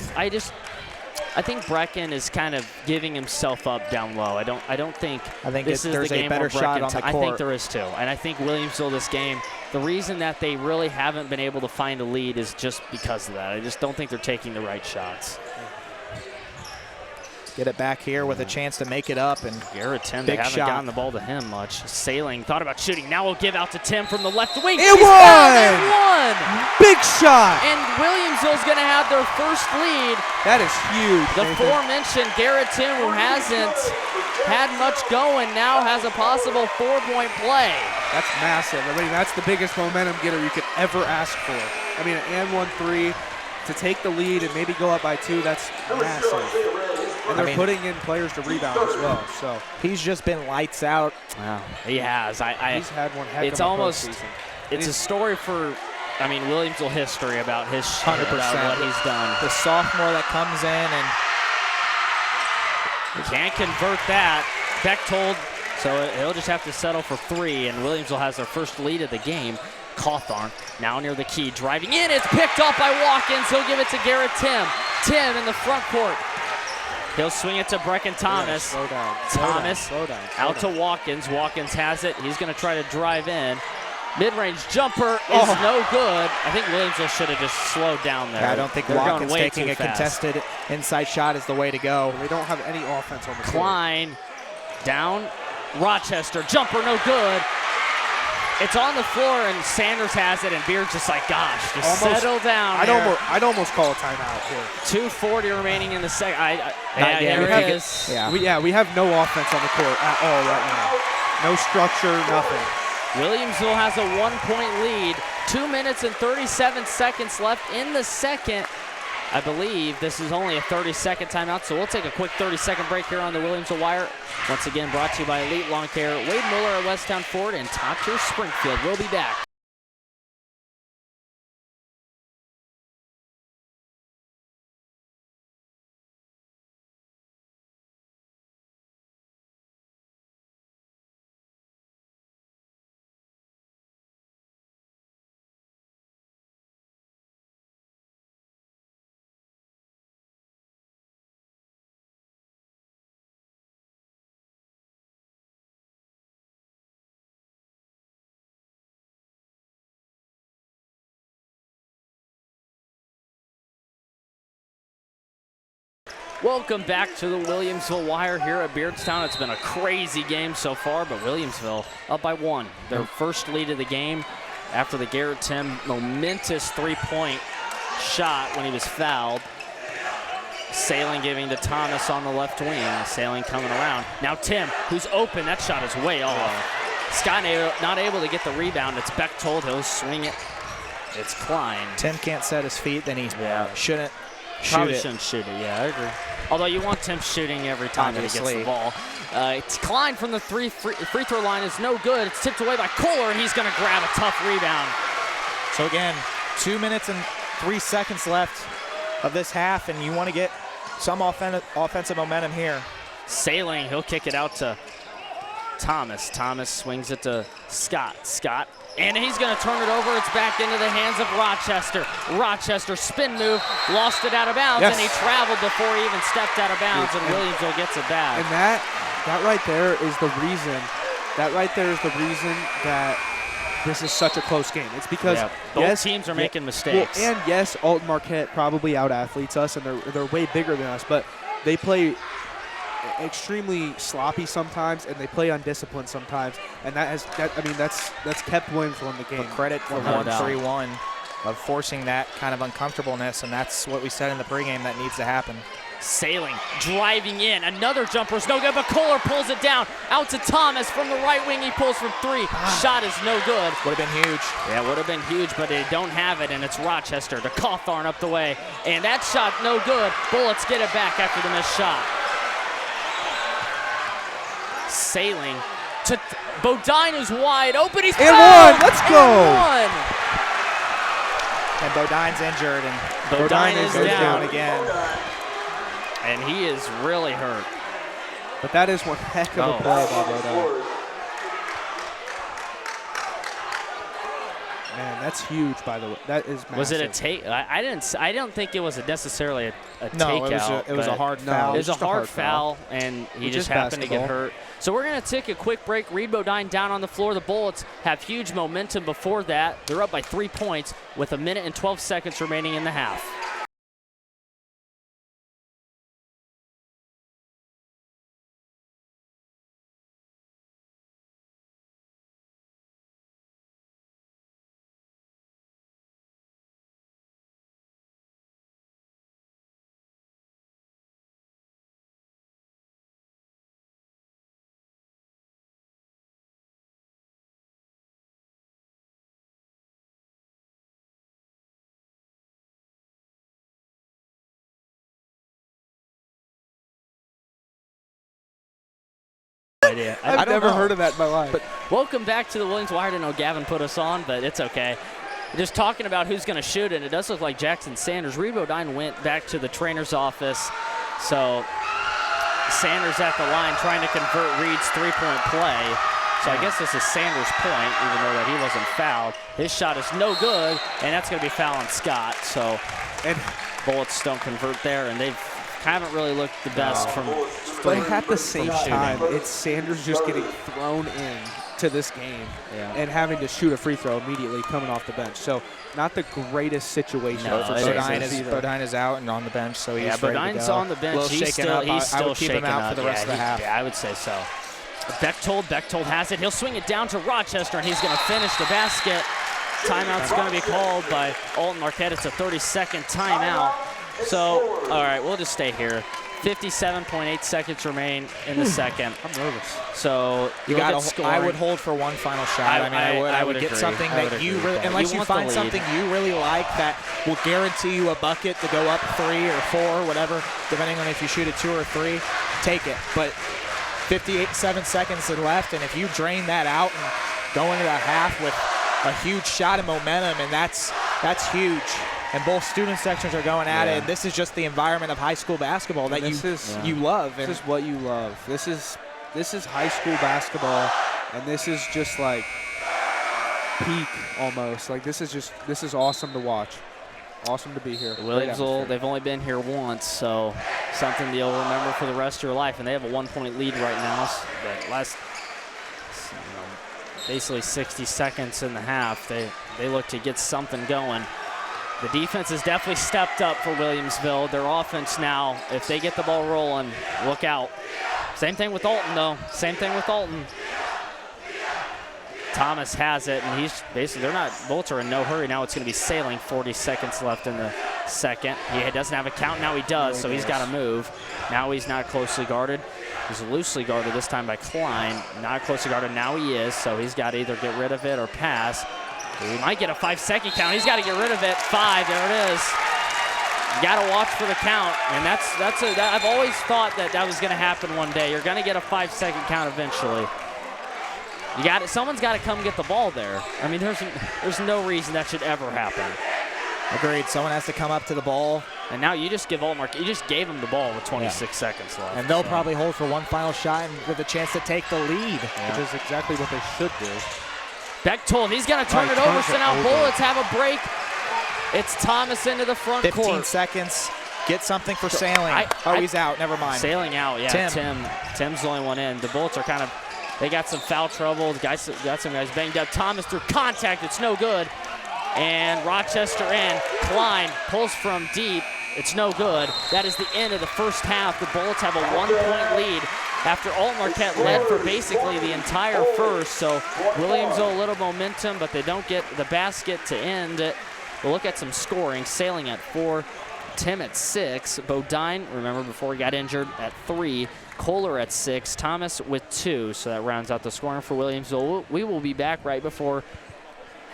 I think Brecken is kind of giving himself up down low. I don't think this is there's the game a better shot on the court. I think there is too. And I think Williamsville this game, the reason that they really haven't been able to find a lead is just because of that. I just don't think they're taking the right shots. Get it back here with a chance to make it up. And Timm, they haven't gotten the ball to him much. Sailing, thought about shooting. Now we'll give out to Timm from the left wing. It won! Big shot! And Williamsville's going to have their first lead. That is huge. The aforementioned Timm, who hasn't had much going, now has a possible 4-point play. That's massive. I mean, that's the biggest momentum getter you could ever ask for. I mean, an and 1-3 to take the lead and maybe go up by 2, that's massive. And they're putting in players to rebound as well. So he's just been lights out. Wow, he has. He's had one heck it's of a almost. postseason. It's a story for, Williamsville history about his 100%. About what he's done. The sophomore that comes in and can't convert that. Bechtold, so he'll just have to settle for 3, and Williamsville has their first lead of the game. Cawthorn now near the key, driving in. It's picked up by Watkins. He'll give it to Timm. Timm in the front court. He'll swing it to Brecken Thomas. Slow down. Thomas Slow down. out to Watkins. Watkins has it. He's going to try to drive in. Mid-range jumper is no good. I think Williamsville should have just slowed down there. Yeah, I don't think They're Watkins going way taking too a fast. contested inside shot is the way to go. They don't have any offense on the court. Klein down. Rochester jumper no good. It's on the floor and Sanders has it and Beard's just like, gosh, just settle down. I'd almost call a timeout here. 2:40 remaining in the second. Not yet. There it is. Yeah. We have no offense on the court at all right now. No structure, nothing. Williamsville has a 1-point lead. 2 minutes and 37 seconds left in the second. I believe this is only a 30-second timeout, so we'll take a quick 30-second break here on the Williamsville Wire. Once again, brought to you by Elite Lawn Care, Wade Muller at Westtown Ford, and Top Tier Springfield. We'll be back. Welcome back to the Williamsville Wire here at Beardstown. It's been a crazy game so far, but Williamsville up by 1. Their first lead of the game after the Garrett Timm momentous 3-point shot when he was fouled. Sailing giving to Thomas on the left wing. Sailing coming around. Now Timm, who's open. That shot is way off. Scott not able to get the rebound. It's Bechtold. He'll swing it. It's Klein. Timm can't set his feet, then he shouldn't Probably shoot it. shouldn't shoot it, yeah, I agree. Although you want Timm shooting every time that he gets the ball. It's Klein from the free throw line is no good. It's tipped away by Kohler, and he's going to grab a tough rebound. So again, 2 minutes and 3 seconds left of this half, and you want to get some offensive momentum here. Sailing, he'll kick it out to Thomas. Thomas swings it to Scott. Scott, and he's going to turn it over. It's back into the hands of Rochester. Rochester spin move, lost it out of bounds, and he traveled before he even stepped out of bounds, and Williamsville gets it back. And that right there is the reason. That right there is the reason that this is such a close game. It's because both teams are making mistakes. Well, and yes, Alton Marquette probably out-athletes us, and they're way bigger than us, but they play extremely sloppy sometimes, and they play undisciplined sometimes, and that's kept Williamsville in the game. But credit for 1-3-1 of forcing that kind of uncomfortableness, and that's what we said in the pregame that needs to happen. Sailing, driving in, another jumper's no good, but Kohler pulls it down, out to Thomas from the right wing, he pulls from 3, shot is no good. Would have been huge. Yeah, would have been huge, but they don't have it, and it's Rochester to Cawthorn up the way, and that shot no good. Bullets get it back after the missed shot. Sailing to Bodine, who's wide open, he's fouled! Let's go! And Bodine's injured, and Bodine is down again. And he is really hurt. But that is one heck of a play by Bodine. Man, that's huge, by the way. That is massive. Was it a take? I don't think it was necessarily a No, takeout. it was a hard foul. It was a hard foul, and he just happened to get hurt. So we're going to take a quick break. Reed Bodine down on the floor. The Bullets have huge momentum before that. They're up by 3 points with 1 minute and 12 seconds remaining in the half. Idea. I've never heard of that in my life. But welcome back to the Williams Wire. I didn't know Gavin put us on, but it's okay. Just talking about who's going to shoot, and it does look like Jackson Sanders. Reed Bodine went back to the trainer's office. So Sanders at the line trying to convert Reed's three-point play. So I guess this is Sanders' point, even though that he wasn't fouled. His shot is no good, and that's going to be foul on Scott. So and Bullets don't convert there, and they've haven't really looked the best from But at the same shooting. time, it's Sanders just getting thrown in to this game and having to shoot a free throw immediately coming off the bench. So not the greatest situation No, for it Sanders isn't. either. Bodine is out and on the bench, so he's Yeah, ready to Bodine's go. on the bench. A little He's shaken still, up. he's still I would keep shaking him out up. for the rest of the half. Yeah, I would say so. Bechtold has it. He'll swing it down to Rochester, and he's going to finish the basket. Timeout's going to be called by Alton Marquette. It's a 30-second timeout. So, all right, we'll just stay here. 57.8 seconds remain in the second. I'm nervous. So You look at got. scoring. I would hold for one final shot. I would get agree. something I would that you agree really, with that. unless you want the find lead. something you really like that will guarantee you a bucket to go up 3 or 4, whatever, depending on if you shoot a 2 or 3, take it. But 7 seconds left, and if you drain that out and go into the half with a huge shot of momentum, and that's huge. And both student sections are going at it. And this is just the environment of high school basketball that you love. This is what you love. This is high school basketball, and this is just like peak almost. Like this is awesome to watch. Awesome to be here. Williamsville, they've only been here once, so something you'll remember for the rest of your life. And they have a 1-point lead right now. But last, basically 60 seconds in the half, they look to get something going. The defense has definitely stepped up for Williamsville. Their offense now, if they get the ball rolling, look out. Same thing with Alton, though. Same thing with Alton. Thomas has it, and he's basically, Bullets are in no hurry. Now it's going to be sailing. 40 seconds left in the second. He doesn't have a count. Now he does, so he's got to move. Now he's not closely guarded. He's loosely guarded this time by Klein. Not closely guarded. Now he is, so he's got to either get rid of it or pass. He might get a 5-second count. He's got to get rid of it. 5, there it is. You got to watch for the count, and I've always thought that was going to happen one day. You're going to get a 5-second count eventually. Someone's got to come get the ball there. I mean, there's no reason that should ever happen. Agreed. Someone has to come up to the ball. And now you just give Altmark, you just gave him the ball with 26 seconds left. And they'll probably hold for one final shot and with a chance to take the lead. Which is exactly what they should do. Bechtold, he's going to turn it over, so now Bullets have a break. It's Thomas into the front 15 court. seconds. Get something for Sailing. He's out. Never mind. Sailing out, yeah. Tim's the only one in. The Bullets are they got some foul trouble. Got some guys banged up. Thomas through contact. It's no good. And Rochester in. Klein pulls from deep. It's no good. That is the end of the first half. The Bullets have a 1-point lead after Alton Marquette led for basically the entire first. So Williamsville a little momentum, but they don't get the basket to end it. We'll look at some scoring. Sailing at 4, Timm at 6, Bodine, remember before he got injured, at 3, Kohler at 6, Thomas with 2. So that rounds out the scoring for Williamsville. We will be back right before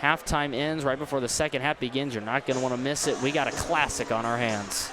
halftime ends, right before the second half begins. You're not going to want to miss it. We got a classic on our hands.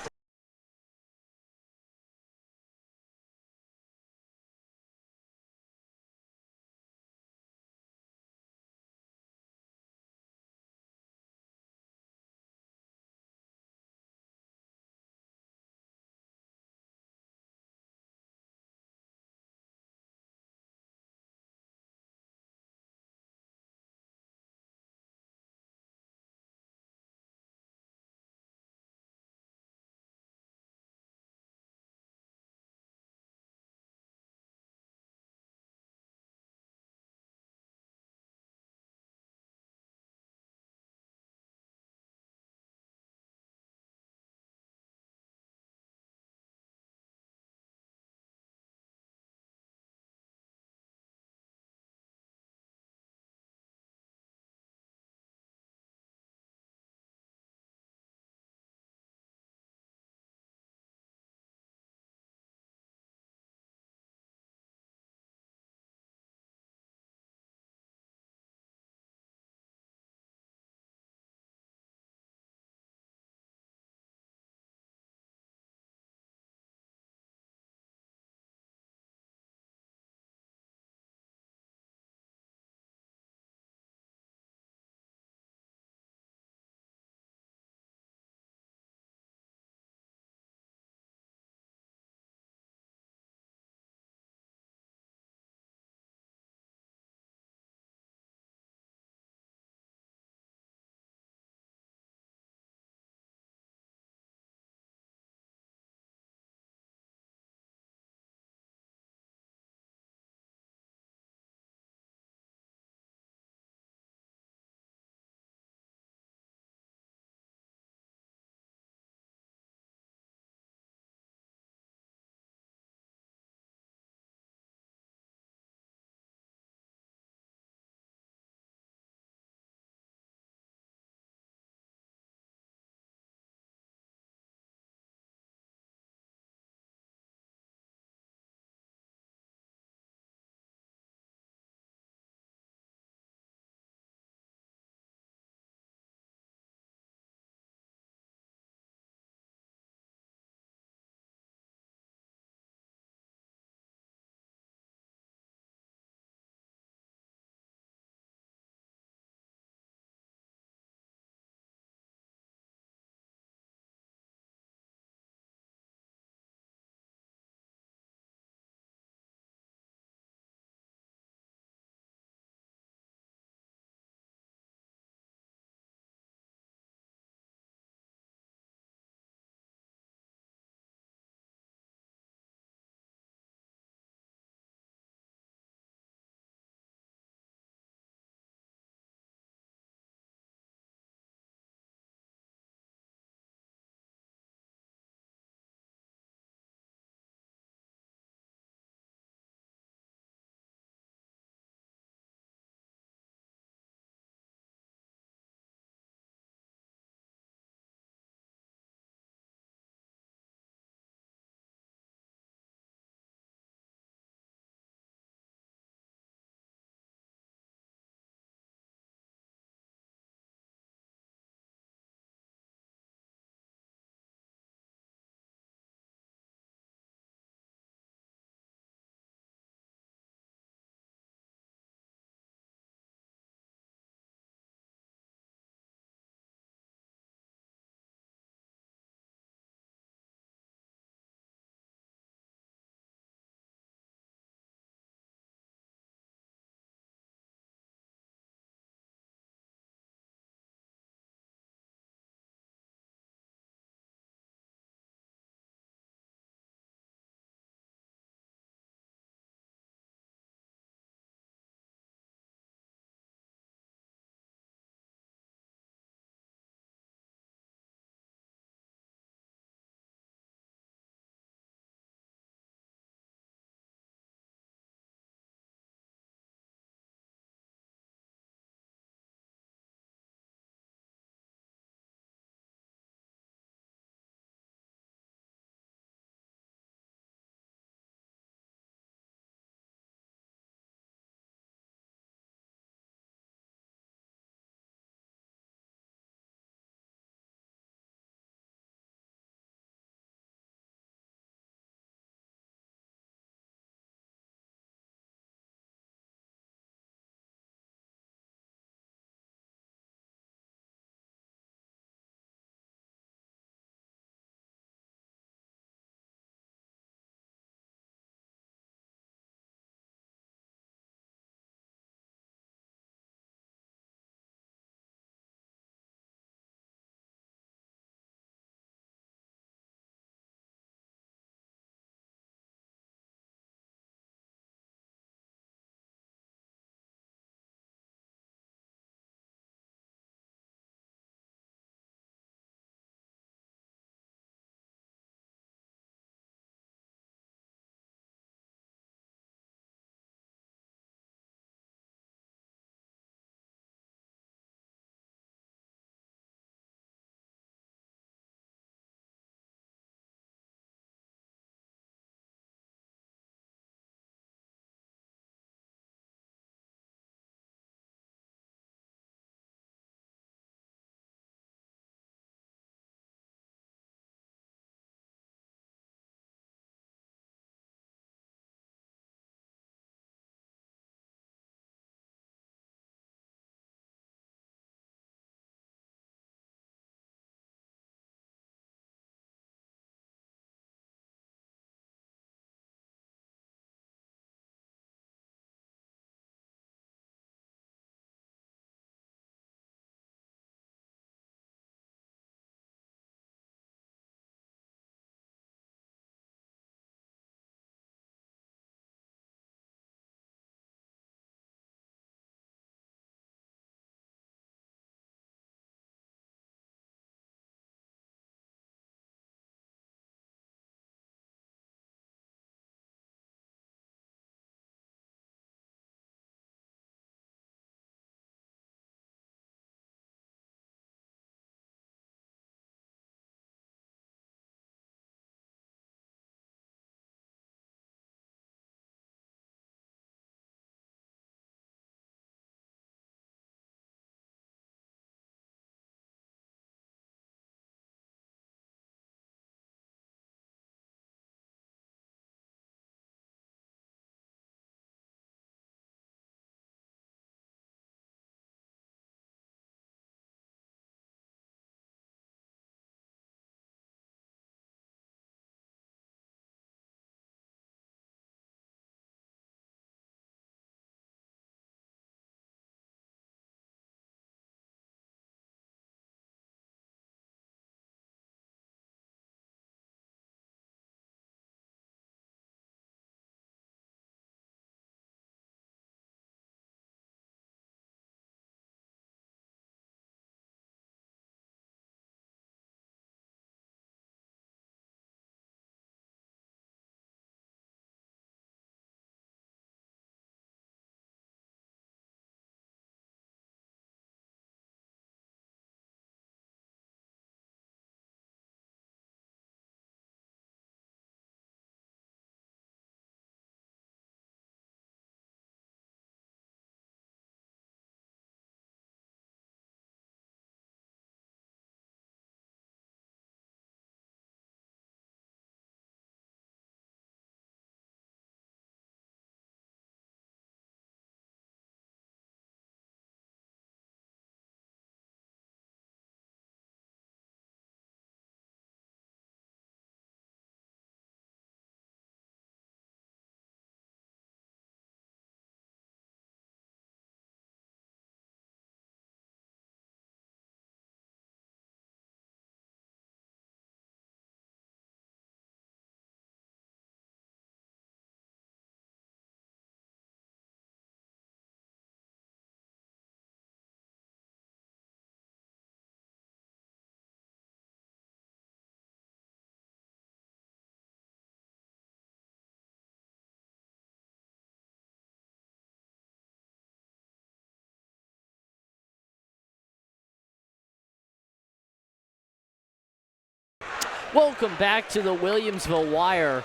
Welcome back to the Williamsville Wire.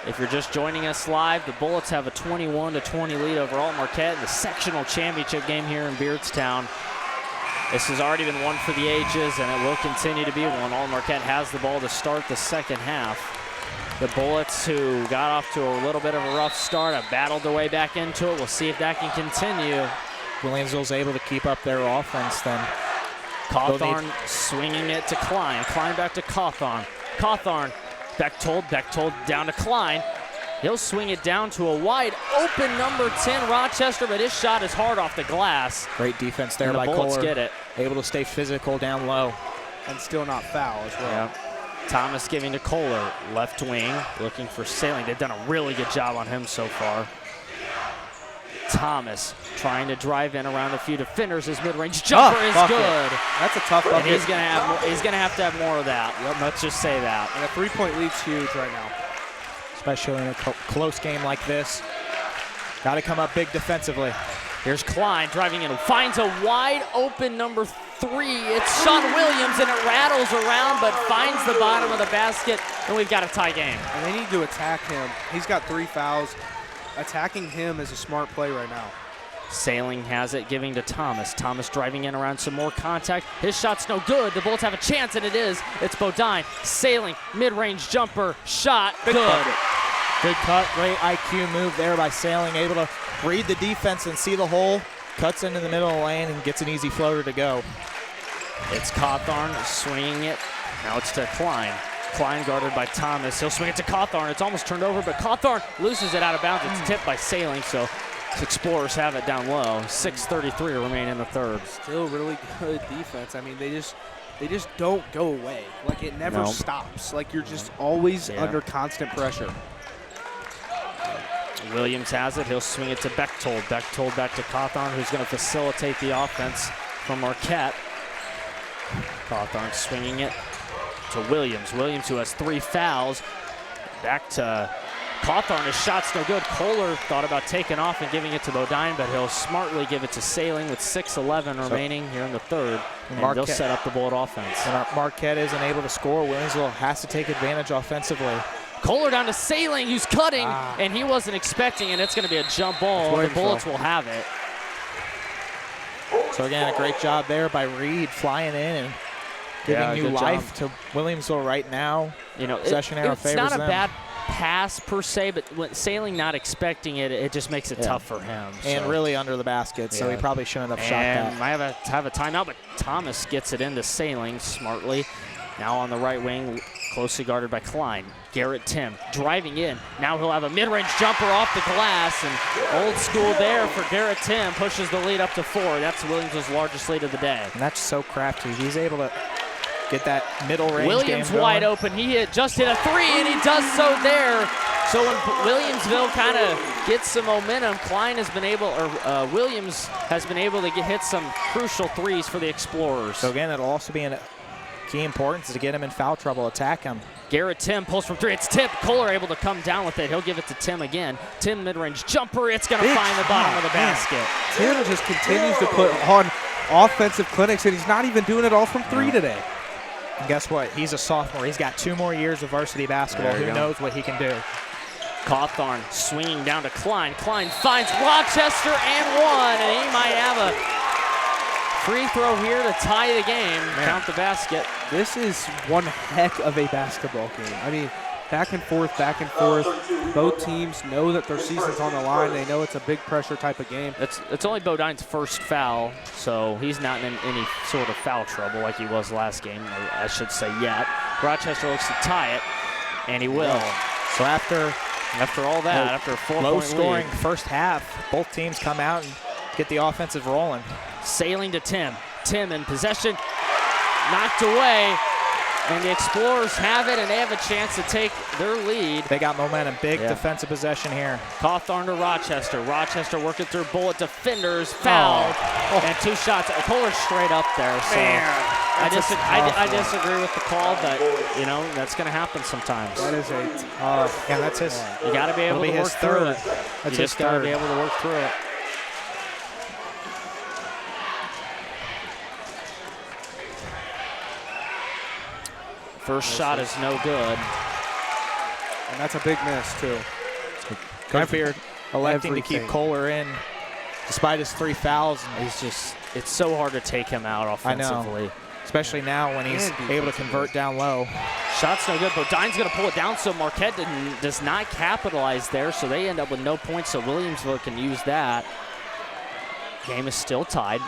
If you're just joining us live, the Bullets have a 21-20 lead over Alton Marquette in the sectional championship game here in Beardstown. This has already been one for the ages, and it will continue to be one. Alton Marquette has the ball to start the second half. The Bullets, who got off to a little bit of a rough start, have battled their way back into it. We'll see if that can continue. Williamsville's able to keep up their offense then. Cawthorn swinging it to Klein. Klein back to Cawthorn. Cawthorn, Bechtold down to Klein. He'll swing it down to a wide open number 10 Rochester, but his shot is hard off the glass. Great defense there by Bullets Kohler. Get it. Able to stay physical down low. And still not foul as well. Yeah. Thomas giving to Kohler, left wing, looking for Sailing. They've done a really good job on him so far. Thomas trying to drive in around a few defenders. His mid-range jumper is good. That's a tough bucket. And he's gonna have to have more of that. Yep. Let's just say that. And a three-point lead's huge right now. Especially in a close game like this. Got to come up big defensively. Here's Klein driving in, finds a wide open number 3. It's Sean Williams, and it rattles around, but finds the bottom of the basket, and we've got a tie game. And they need to attack him. He's got 3 fouls. Attacking him is a smart play right now. Sailing has it, giving to Thomas. Thomas driving in around some more contact. His shot's no good. The Bullets have a chance, and it is. It's Bodine. Sailing, mid-range jumper, shot, good. Good cut, great IQ move there by Sailing. Able to read the defense and see the hole. Cuts into the middle of the lane and gets an easy floater to go. It's Cawthorn swinging it. Now it's to Klein. Klein guarded by Thomas. He'll swing it to Cawthorn. It's almost turned over, but Cawthorn loses it out of bounds. It's tipped by Sailing, so Explorers have it down low. 6:33 remain in the third. Still really good defense. I mean, they just don't go away. Like, it never stops. Like, you're just always under constant pressure. Williams has it. He'll swing it to Bechtold. Bechtold back to Cawthorn, who's going to facilitate the offense from Marquette. Cawthorn swinging it to Williams. Williams, who has 3 fouls. Back to Cawthorn. His shot's no good. Kohler thought about taking off and giving it to Bodine, but he'll smartly give it to Sailing with 6:11 remaining here in the third. And they'll set up the Bullet offense. And Marquette isn't able to score. Williamsville has to take advantage offensively. Kohler down to Sailing, who's cutting, and he wasn't expecting it. It's going to be a jump ball. The Bullets will have it. So again, a great job there by Reed flying in and giving new life to Williamsville right now. You know, possession arrow favors them. It's not a bad pass per se, but when Sailing not expecting it, it just makes it tough for him. And really under the basket, so he probably shouldn't have shot that. Might have a timeout, but Thomas gets it into Sailing smartly. Now on the right wing, closely guarded by Klein. Garrett Timm driving in. Now he'll have a mid-range jumper off the glass, and old school there for Garrett Timm pushes the lead up to 4. That's Williams' largest lead of the day. And that's so crafty. He's able to get that middle range Williams game wide going. open. He just hit a 3, and he does so there. So when Williamsville kind of gets some momentum, Williams has been able to hit some crucial 3s for the Explorers. So again, it'll also be a key importance to get him in foul trouble, attack him. Garrett Timm pulls from 3. It's tipped. Kohler able to come down with it. He'll give it to Timm again. Timm mid-range jumper. It's going to find the bottom of the basket. Timm just continues to put on offensive clinics, and he's not even doing it all from 3 today. And guess what? He's a sophomore. He's got 2 more years of varsity basketball. Who knows what he can do? Cawthorn swinging down to Klein. Klein finds Rochester and 1, and he might have a free throw here to tie the game. Count the basket. This is one heck of a basketball game. I mean, back and forth, back and forth. Both teams know that their season's on the line. They know it's a big pressure type of game. It's only Bodine's first foul, so he's not in any sort of foul trouble like he was last game, or I should say yet. Rochester looks to tie it, and he will. So after all that, after a 4-point low scoring lead, first half, both teams come out and get the offensive rolling. Sailing to Timm. Timm in possession, knocked away, and the Explorers have it, and they have a chance to take their lead. They got momentum, big defensive possession here. Cawthorn to Rochester. Rochester working through Bullet defenders, fouled, and 2 shots. Kohler straight up there. So I disagree with the call, but you know that's going to happen sometimes. That is a tough. Yeah, that's his. You got to be able to work through it. You just got to be able to work through it. First shot is no good. And that's a big miss, too. Redbeard electing to keep Kohler in despite his 3 fouls. It's so hard to take him out offensively. I know, especially now when he's able to convert down low. Shot's no good. Bodine's going to pull it down, so Marquette does not capitalize there, so they end up with no points, so Williamsville can use that. Game is still tied.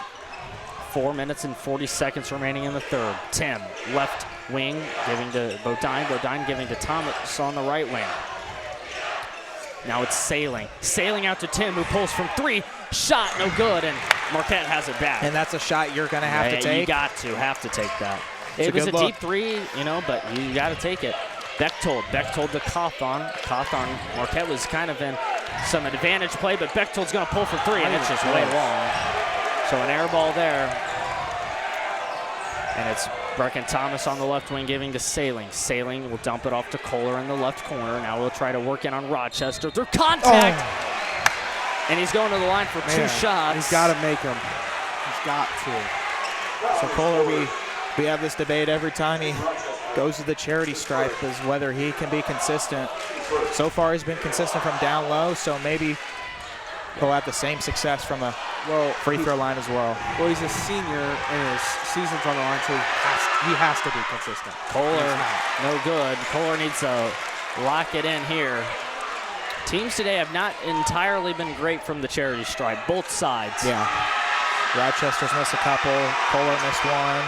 4 minutes and 40 seconds remaining in the third. Timm, left wing, giving to Bodine. Bodine giving to Thomas on the right wing. Now it's Sailing. Sailing out to Timm, who pulls from 3. Shot, no good, and Marquette has it back. And that's a shot you're going to have to take. You have to take that. It was a deep 3, but you got to take it. Bechtold to Cawthorn. Marquette was kind of in some advantage play, but Bechtold's going to pull for 3, and it's just way long. So an air ball there. And it's Brecken Thomas on the left wing giving to Sailing. Sailing will dump it off to Kohler in the left corner. Now we'll try to work in on Rochester through contact. And he's going to the line for 2 shots. He's got to make them. He's got to. So Kohler, we have this debate every time he goes to the charity stripe is whether he can be consistent. So far he's been consistent from down low, so maybe he'll have the same success from a free throw line as well. Well, he's a senior and his season's on the line, so he has to be consistent. Kohler, no good. Kohler needs to lock it in here. Teams today have not entirely been great from the charity stripe, both sides. Yeah. Rochester's missed a couple. Kohler missed one.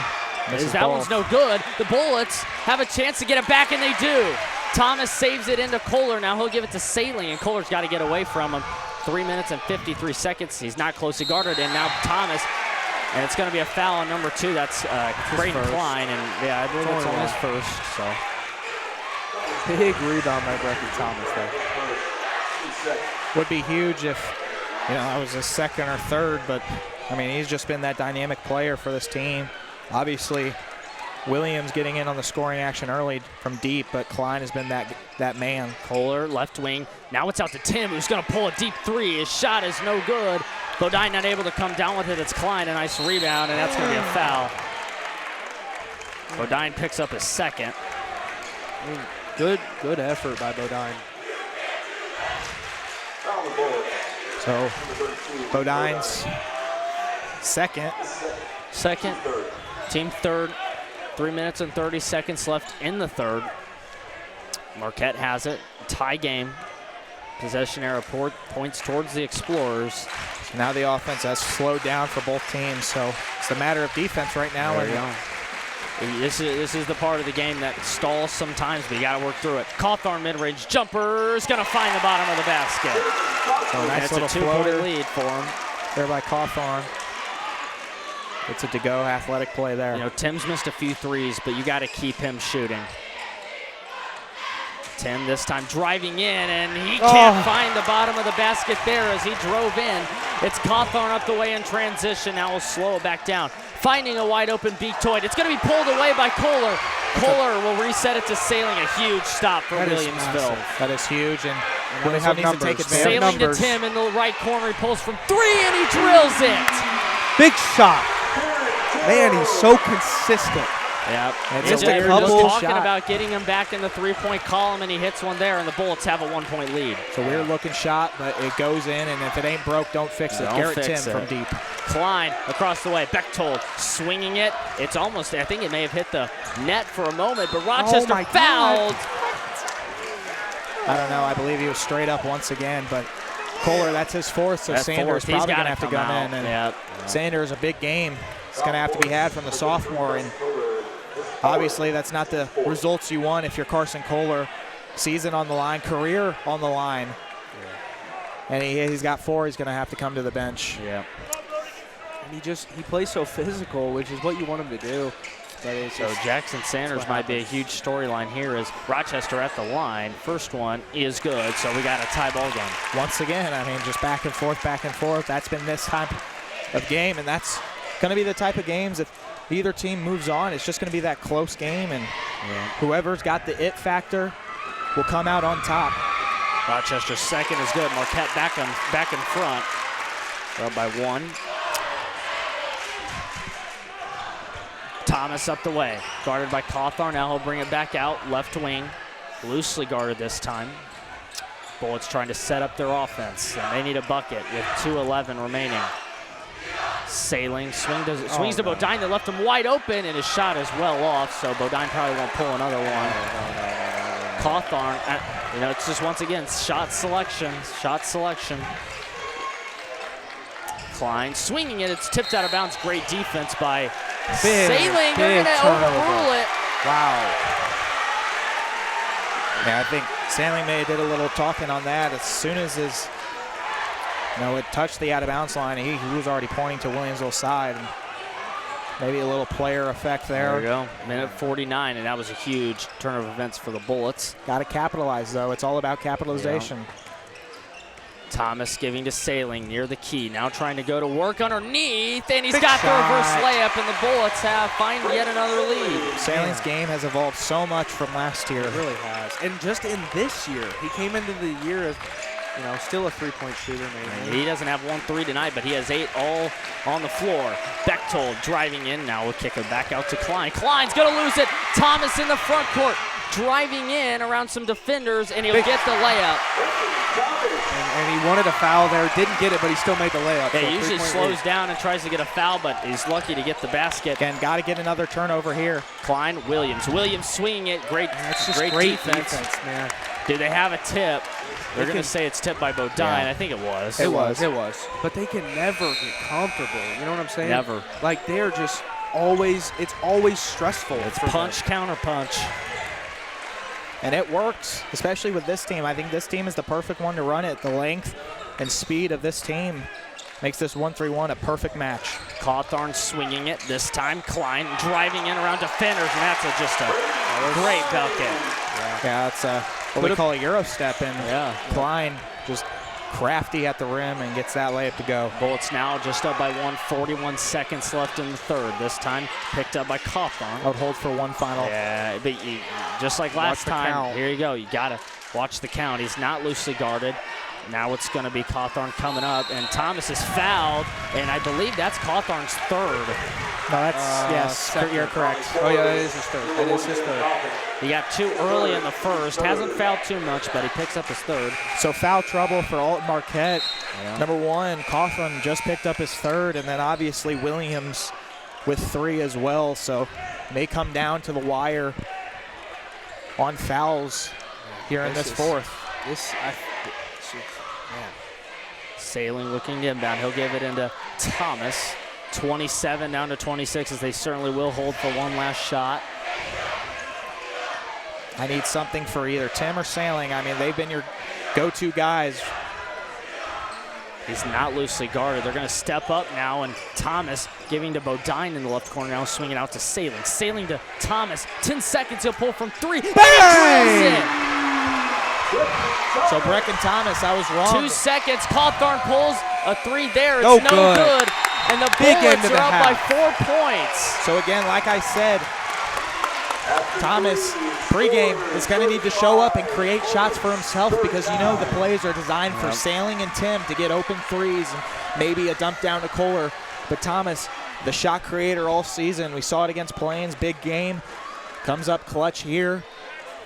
That one's no good. The Bullets have a chance to get it back, and they do. Thomas saves it into Kohler. Now he'll give it to Sailing, and Kohler's got to get away from him. 3 minutes and 53 seconds. He's not closely guarded, and now Thomas, and it's going to be a foul on number 2. That's Braden Klein, and I believe it's on his first. So big rebound by Brecken Thomas there. Would be huge if that was his second or third, but I mean he's just been that dynamic player for this team. Obviously, Williams getting in on the scoring action early from deep, but Klein has been that man. Kohler, left wing. Now it's out to Timm, who's going to pull a deep 3. His shot is no good. Bodine not able to come down with it. It's Klein, a nice rebound, and that's going to be a foul. Bodine picks up his second. Good effort by Bodine. So Bodine's second. Team third. 3 minutes and 30 seconds left in the third. Marquette has it. Tie game. Possession arrow points towards the Explorers. So now the offense has slowed down for both teams, so it's a matter of defense right now. This is the part of the game that stalls sometimes, but you got to work through it. Cawthorn mid-range jumper is going to find the bottom of the basket. So nice little 2-point lead for him. There by Cawthorn. It's a to-go athletic play there. Timm's missed a few threes, but you got to keep him shooting. Timm this time driving in, and he can't find the bottom of the basket there as he drove in. It's Cawthorn up the way in transition. Now we'll slow it back down. Finding a wide open Beektoid. It's going to be pulled away by Kohler. Kohler will reset it to Sailing. A huge stop for Williamsville. That is huge, and Williamsville needs to take advantage. Sailing to Timm in the right corner. He pulls from 3, and he drills it. Big shot. Man, he's so consistent. Yep. Just a couple talking about getting him back in the 3-point column, and he hits one there, and the Bullets have a 1-point lead. It's a weird-looking shot, but it goes in, and if it ain't broke, don't fix it. Garrett Timm from deep. Klein across the way. Bechtold swinging it. It's almost, I think it may have hit the net for a moment, but Rochester fouled. I don't know. I believe he was straight up once again, but Kohler, that's his fourth, so Sanders probably going to have to come in. And Sanders, a big game. It's going to have to be had from the sophomore, and obviously that's not the results you want if you're Carson Kohler. Season on the line, career on the line. And he's got 4. He's going to have to come to the bench. Yeah. And he plays so physical, which is what you want him to do. But so Jackson Sanders might be a huge storyline here as Rochester at the line. First one is good, so we got a tie ball game. Once again, I mean, just back and forth, back and forth. That's been this type of game, and that's going to be the type of games if either team moves on, it's just going to be that close game, and whoever's got the it factor will come out on top. Rochester's second is good. Marquette back in front. Up by 1. Thomas up the way, guarded by Cawthorn. Now he'll bring it back out, left wing, loosely guarded this time. Bullets trying to set up their offense, and they need a bucket with 2:11 remaining. Sailing, swings to Bodine that left him wide open, and his shot is well off, so Bodine probably won't pull another one. Cawthorn, it's just once again, shot selection. Klein swinging it, it's tipped out of bounds. Great defense by Sailing. They're going to overrule it. Wow. Yeah, I think Sailing may have did a little talking on that. As soon as it touched the out-of-bounds line, he was already pointing to Williamsville's side. And maybe a little player effect there. There we go. Minute 49, and that was a huge turn of events for the Bullets. Got to capitalize, though. It's all about capitalization. Yeah. Thomas giving to Sailing near the key. Now trying to go to work underneath, and he's got the reverse layup, and the Bullets find yet another lead. Sailing's game has evolved so much from last year. It really has. And just in this year, he came into the year as, still a three-point shooter. Maybe. He doesn't have 1-3 tonight, but he has 8 all on the floor. Bechtold driving in. Now we'll kick it back out to Klein. Klein's going to lose it. Thomas in the front court, driving in around some defenders, and he'll get the layup. And he wanted a foul there, didn't get it, but he still made the layup. Yeah, he usually slows down and tries to get a foul, but he's lucky to get the basket. Again, got to get another turnover here. Klein, Williams swinging it. Great defense, man. Do they have a tip? They're going to say it's tipped by Bodine. Yeah. I think it was. It was. But they can never get comfortable. You know what I'm saying? Never. Like, they're just always, it's always stressful. It's punch, counter punch. And it works, especially with this team. I think this team is the perfect one to run it. The length and speed of this team makes this 1-3-1 a perfect match. Cawthorn swinging it. This time Klein driving in around defenders, and that's just a great bucket. Yeah, that's what we call a Euro step, and yeah. Klein just crafty at the rim and gets that layup to go. Bullets now just up by 41 seconds left in the third. This time picked up by Cawthorn. I would hold for one final. Yeah, but just like last time, here you go. You got to watch the count. He's not loosely guarded. Now it's going to be Cawthorn coming up, and Thomas is fouled, and I believe that's Cawthorn's third. No, that's, yes, you're correct. Oh, yeah, that is his third. That is his third. He got 2 early in the first. Hasn't fouled too much, but he picks up his third. So foul trouble for Alton Marquette. Yeah. Number 1, Cawthorn just picked up his third, and then obviously Williams with 3 as well. So may come down to the wire on fouls here in this fourth. Man. Sailing looking inbound. He'll give it into Thomas. 27 down to 26, as they certainly will hold for one last shot. I need something for either Timm or Sailing. I mean, they've been your go-to guys. He's not loosely guarded. They're going to step up now, and Thomas giving to Bodine in the left corner now, swinging out to Sailing. Sailing to Thomas. 10 seconds, he'll pull from 3. Bang! So Brecken Thomas, I was wrong. 2 seconds. Cawthorn pulls a 3 there. It's No no good. good. And the Big end Bullets of are the up by half. 4 points. So again, like I said, Thomas pregame is going to need to show up and create shots for himself, because the plays are designed for Sailing and Timm to get open threes and maybe a dump down to Kohler. But Thomas, the shot creator all season, we saw it against Plains, big game, comes up clutch here.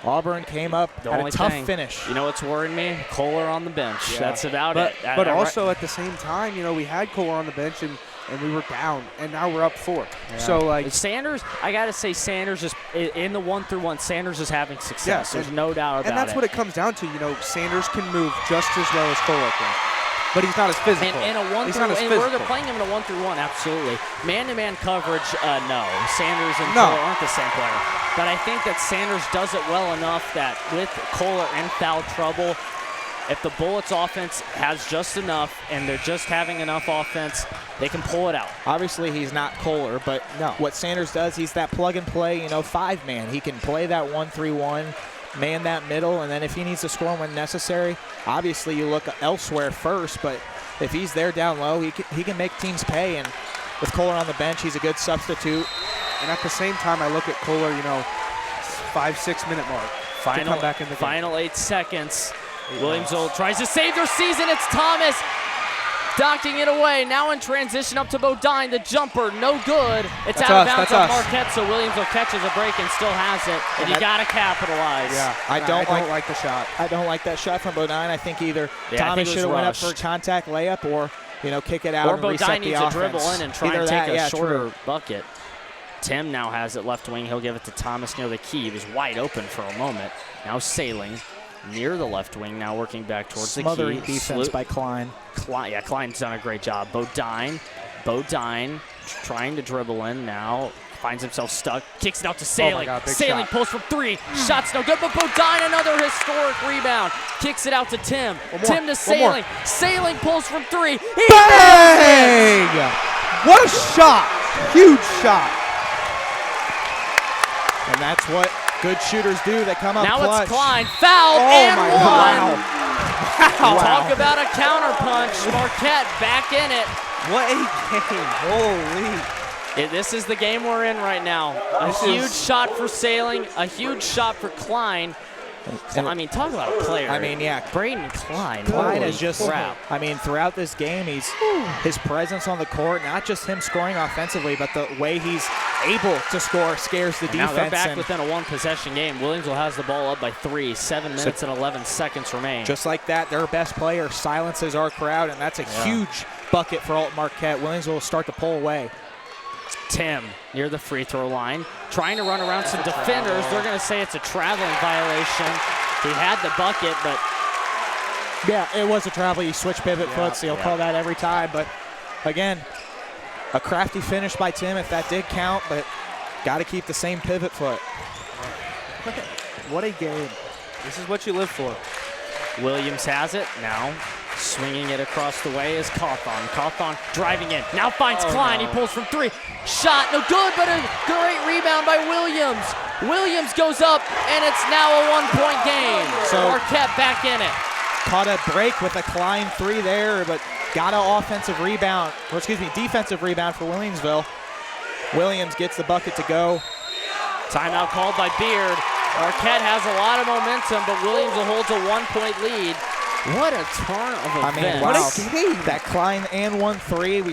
Auburn came up, had a tough finish. You know what's worrying me? Kohler on the bench. Yeah. That's about it. But also at the same time, we had Kohler on the bench and we were down, and now we're up 4. Yeah. So Sanders, I gotta say, Sanders is in the 1-through-1. Sanders is having success. There's no doubt about it. And that's what it comes down to. Sanders can move just as well as Kohler can, but he's not as physical. And a 1-through-1, and where they're playing him in a 1-through-1, absolutely. Man-to-man coverage, no. Sanders and Kohler aren't the same player. But I think that Sanders does it well enough that with Kohler in foul trouble, if the Bullets offense has just enough and they're just having enough offense, they can pull it out. Obviously, he's not Kohler, but what Sanders does, he's that plug-and-play, 5-man. He can play that 1-3-1, man that middle, and then if he needs to score when necessary, obviously you look elsewhere first, but if he's there down low, he can make teams pay, and with Kohler on the bench, he's a good substitute. And at the same time, I look at Kohler, 5-6 minute mark to come back in the game. Final 8 seconds. Williamsville tries to save their season. It's Thomas. Docking it away. Now in transition up to Bodine. The jumper, no good. It's That's out of us, bounds that's on us. Marquette, so Williamsville catches a break and still has it. And you got to capitalize. Yeah, I don't like the shot. I don't like that shot from Bodine. I think either Thomas should have went up for a contact layup or, kick it out or and reset Bodine the needs offense. to dribble in and try Either and that, take a shorter true. bucket. Timm now has it left wing. He'll give it to Thomas near the key. He was wide open for a moment. Now sailing near the left wing, now working back towards the key. Smothering defense by Klein. Klein's done a great job. Bodine trying to dribble in now. Finds himself stuck. Kicks it out to Sailing. God, big Sailing shot. pulls from 3. Shot's no good, but Bodine, another historic rebound. Kicks it out to Timm. Timm to Sailing. Sailing pulls from 3. He Bang! What a shot! Huge shot. And that's what good shooters do. They come up now clutch. it's Klein. Fouled and my one. Wow. Talk about a counterpunch. Marquette back in it. What a game. Holy. This is the game we're in right now. A huge shot for Sailing, a huge shot for Klein. I mean, talk about a player. I mean, yeah. Braden Klein. Klein Holy is just, crap. I mean, throughout this game, his presence on the court, not just him scoring offensively, but the way he's able to score scares the And defense. now they're back within a one-possession game. Williamsville has the ball up by 3. 7 minutes and 11 seconds remain. Just like that, their best player silences our crowd, and that's a huge bucket for Alton Marquette. Williamsville will start to pull away. Timm near the free throw line, trying to run around some defenders. They're going to say it's a traveling violation. He had the bucket, but yeah, it was a travel. You switch pivot foot, so you'll call that every time. But again, a crafty finish by Timm if that did count, but got to keep the same pivot foot. What a game. This is what you live for. Williams has it now. Swinging it across the way is Cawthon. Cawthon driving in. Now finds Klein. He pulls from 3. Shot, no good, but a great rebound by Williams. Williams goes up, and it's now a 1-point game. So Marquette back in it. Caught a break with a Klein 3 there, but got an defensive rebound for Williamsville. Williams gets the bucket to go. Timeout called by Beard. Marquette has a lot of momentum, but Williamsville holds a 1-point lead. What a turn of events. I mean, wow. What a game. That Klein and 1-3.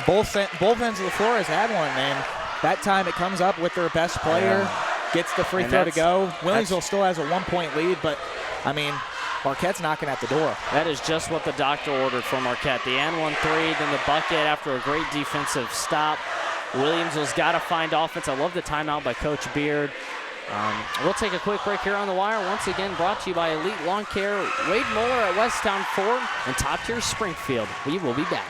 Both ends of the floor has had one, and that time it comes up with their best player, gets the free throw to go. Williamsville still has a 1-point lead, but, I mean, Marquette's knocking at the door. That is just what the doctor ordered for Marquette. The and 1-3, then the bucket after a great defensive stop. Williamsville's got to find offense. I love the timeout by Coach Beard. We'll take a quick break here on The Wire. Once again, brought to you by Elite Lawn Care, Wade Muller at Westtown Ford, and Top Tier Springfield. We will be back.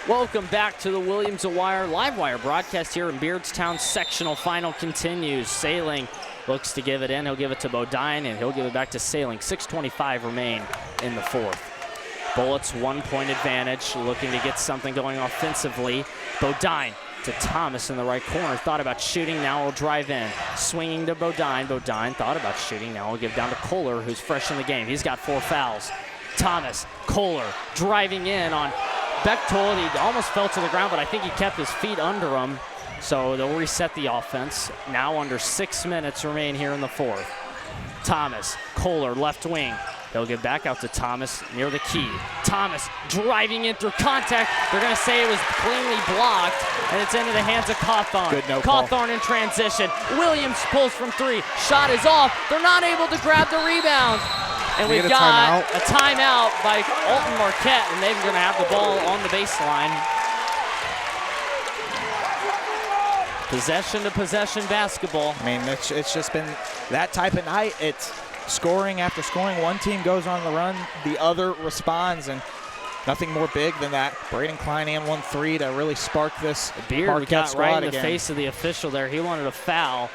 Welcome back to the Williamsville Wire live wire broadcast here in Beardstown. Sectional final continues. Sailing looks to give it in. He'll give it to Bodine, and he'll give it back to Sailing. 6:25 remain in the fourth. Bullets 1-point advantage, looking to get something going offensively. Bodine to Thomas in the right corner. Thought about shooting, now will drive in. Swinging to Bodine. Bodine thought about shooting, now will give down to Kohler, who's fresh in the game. He's got 4 fouls. Thomas, Kohler driving in on Bechtold. He almost fell to the ground, but I think he kept his feet under him. So they'll reset the offense. Now under 6 minutes remain here in the fourth. Thomas, Kohler, left wing. They'll give back out to Thomas near the key. Thomas driving in through contact. They're going to say it was cleanly blocked, and it's into the hands of Cawthon. Good no call. Cawthon in transition. Williams pulls from 3. Shot is off. They're not able to grab the rebound. And we've got a timeout by Alton Marquette, and they're going to have the ball on the baseline. Possession to possession basketball. I mean, it's just been that type of night. It's scoring after scoring. One team goes on the run, the other responds, and nothing more big than that. Braden Klein and 1-3 to really spark this Beard Marquette got squad right in the again. face of the official there. He wanted a foul.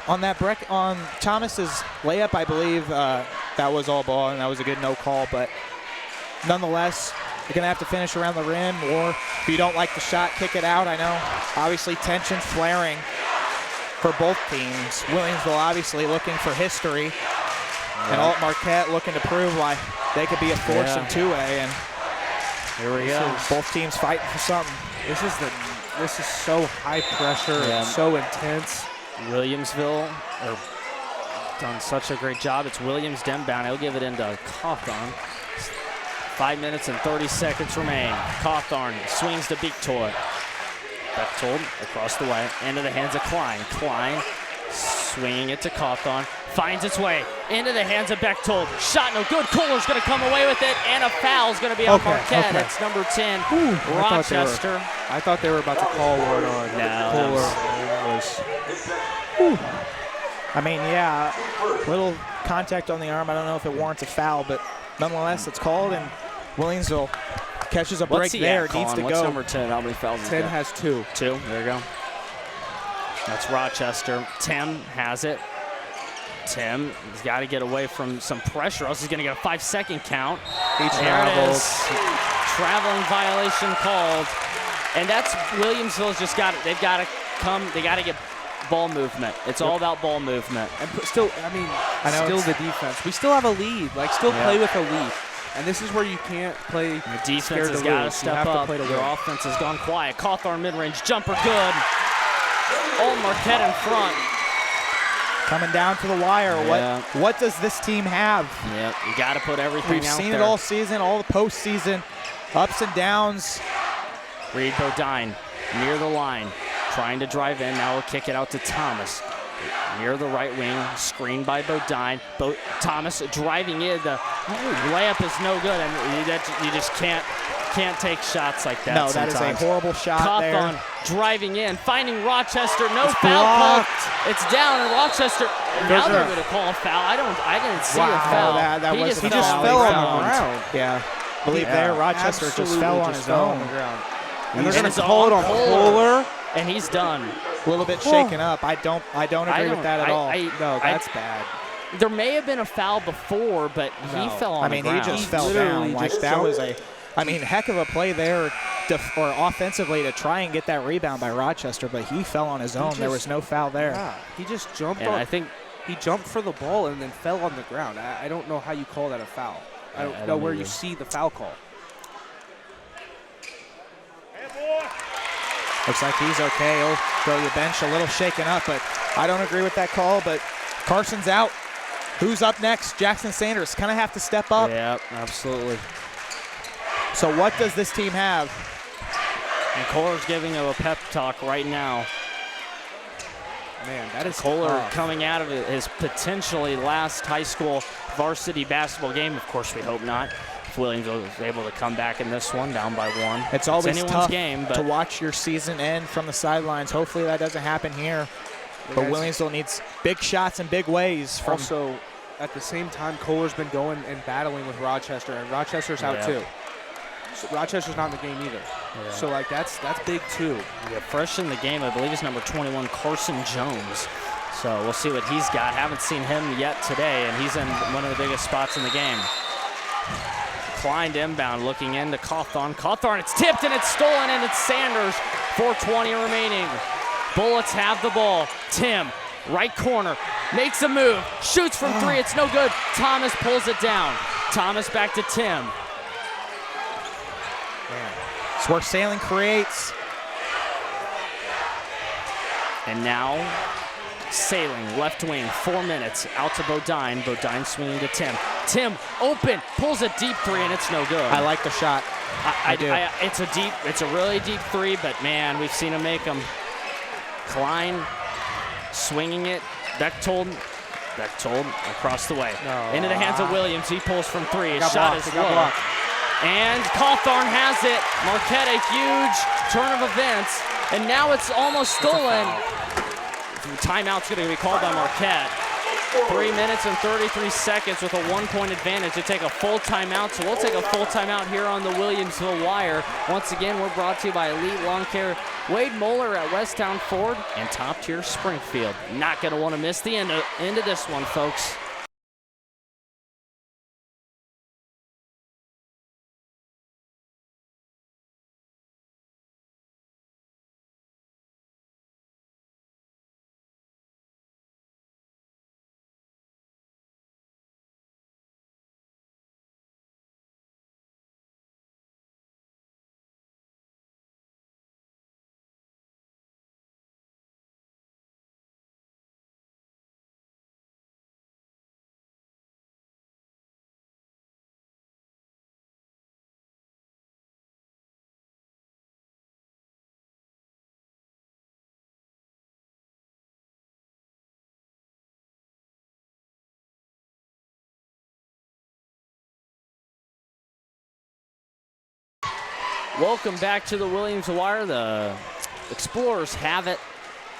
on Thomas's layup, I believe that was all ball, and that was a good no call. But nonetheless, you're going to have to finish around the rim, or if you don't like the shot, kick it out. I know, obviously, tension flaring for both teams. Williamsville obviously looking for history, and Alton Marquette looking to prove why they could be a force in 2A. And here we go. Both teams fighting for something. This is so high pressure and so intense. Williamsville done such a great job. It's Williams inbound. He'll give it into Cawthorn. 5 minutes and 30 seconds remain. Cawthorn swings to Bechtold. Bechtold across the way, into the hands of Klein. Klein swinging it to Cawthorn. Finds its way into the hands of Bechtold. Shot no good. Kohler's going to come away with it, and a foul's going to be on Marquette. That's number 10, Rochester. I thought they were about to call one on Kohler. I mean, yeah, little contact on the arm. I don't know if it warrants a foul, but nonetheless, it's called, and Williamsville catches a break there. Needs to go. What's number 10? How many fouls? 10 has 2. 2. There you go. That's Rochester. Timm has it. Timm has got to get away from some pressure, else he's going to get a 5-second count. He travels. Traveling violation called. And that's Williamsville's just got it. They've got to come. They got to get ball movement. It's all about ball movement. And still, still the defense. We still have a lead. Still play with a lead. And this is where you can't play. The defense has got to step up. Your offense has gone quiet. Cawthorn mid-range jumper, good. Alton Marquette in front. Coming down to the wire. What does this team have? Yeah, you got to put everything out there. We've seen it all season, all the postseason, ups and downs. Reed Bodine near the line, trying to drive in. Now we'll kick it out to Thomas. Near the right wing, screened by Bodine. Thomas driving in. The layup is no good, and you just can't take shots like that. No, sometimes. that is a horrible shot there. Cawthorn driving in, finding Rochester. No foul call. It's down, and Rochester. Now they're going to call a foul. I didn't see a foul. That he just fell on the ground. Yeah, I believe there Rochester just fell on his own. And they're going to call it on Kohler, and he's done. A little bit shaken up. I don't agree with that at all. No, that's bad. There may have been a foul before, but he fell on the ground. He just fell down. That was heck of a play there, or offensively, to try and get that rebound by Rochester, but he fell on his own. There was no foul there. Yeah, he just jumped on. I think he jumped for the ball and then fell on the ground. I don't know how you call that a foul. I don't know where you see the foul call. Looks like he's okay. He'll go to the bench, a little shaken up, but I don't agree with that call. But Carson's out. Who's up next? Jackson Sanders. Kind of have to step up. Yeah, absolutely. So what does this team have? And Kohler's giving him a pep talk right now. Man, that is Kohler tough. Coming out of his potentially last high school varsity basketball game. Of course, we hope not. If Williamsville is able to come back in this one, down by 1. It's always anyone's tough game, but to watch your season end from the sidelines. Hopefully that doesn't happen here. But Williamsville needs big shots in big ways. Also, at the same time, Kohler's been going and battling with Rochester, and Rochester's out too. So Rochester's not in the game either. Yeah. So that's big too. Yeah, fresh in the game, I believe, is number 21, Carson Jones. So we'll see what he's got. Haven't seen him yet today, and he's in one of the biggest spots in the game. Klein inbound, looking into Cawthorn. Cawthorn, it's tipped and it's stolen, and it's Sanders. 4:20 remaining. Bullets have the ball. Timm, right corner, makes a move, shoots from 3. It's no good. Thomas pulls it down. Thomas back to Timm. It's where Sailing creates. And now Sailing, left wing, 4 minutes, out to Bodine. Bodine swinging to Timm. Timm, open, pulls a deep 3, and it's no good. I like the shot. I do. It's a really deep 3, but man, we've seen him make them. Klein swinging it. Bechtold across the way. Into the hands of Williams. He pulls from 3. His shot is low. And Cawthorn has it. Marquette, a huge turn of events. And now it's almost stolen. Timeout's going to be called by Marquette. 3 minutes and 33 seconds with a 1-point advantage to take a full timeout. So we'll take a full timeout here on the Williamsville Wire. Once again, we're brought to you by Elite Lawn Care Wade Moeller at Westtown Ford, and top-tier Springfield. Not going to want to miss the end of this one, folks. Welcome back to the Williamsville Wire. The Explorers have it.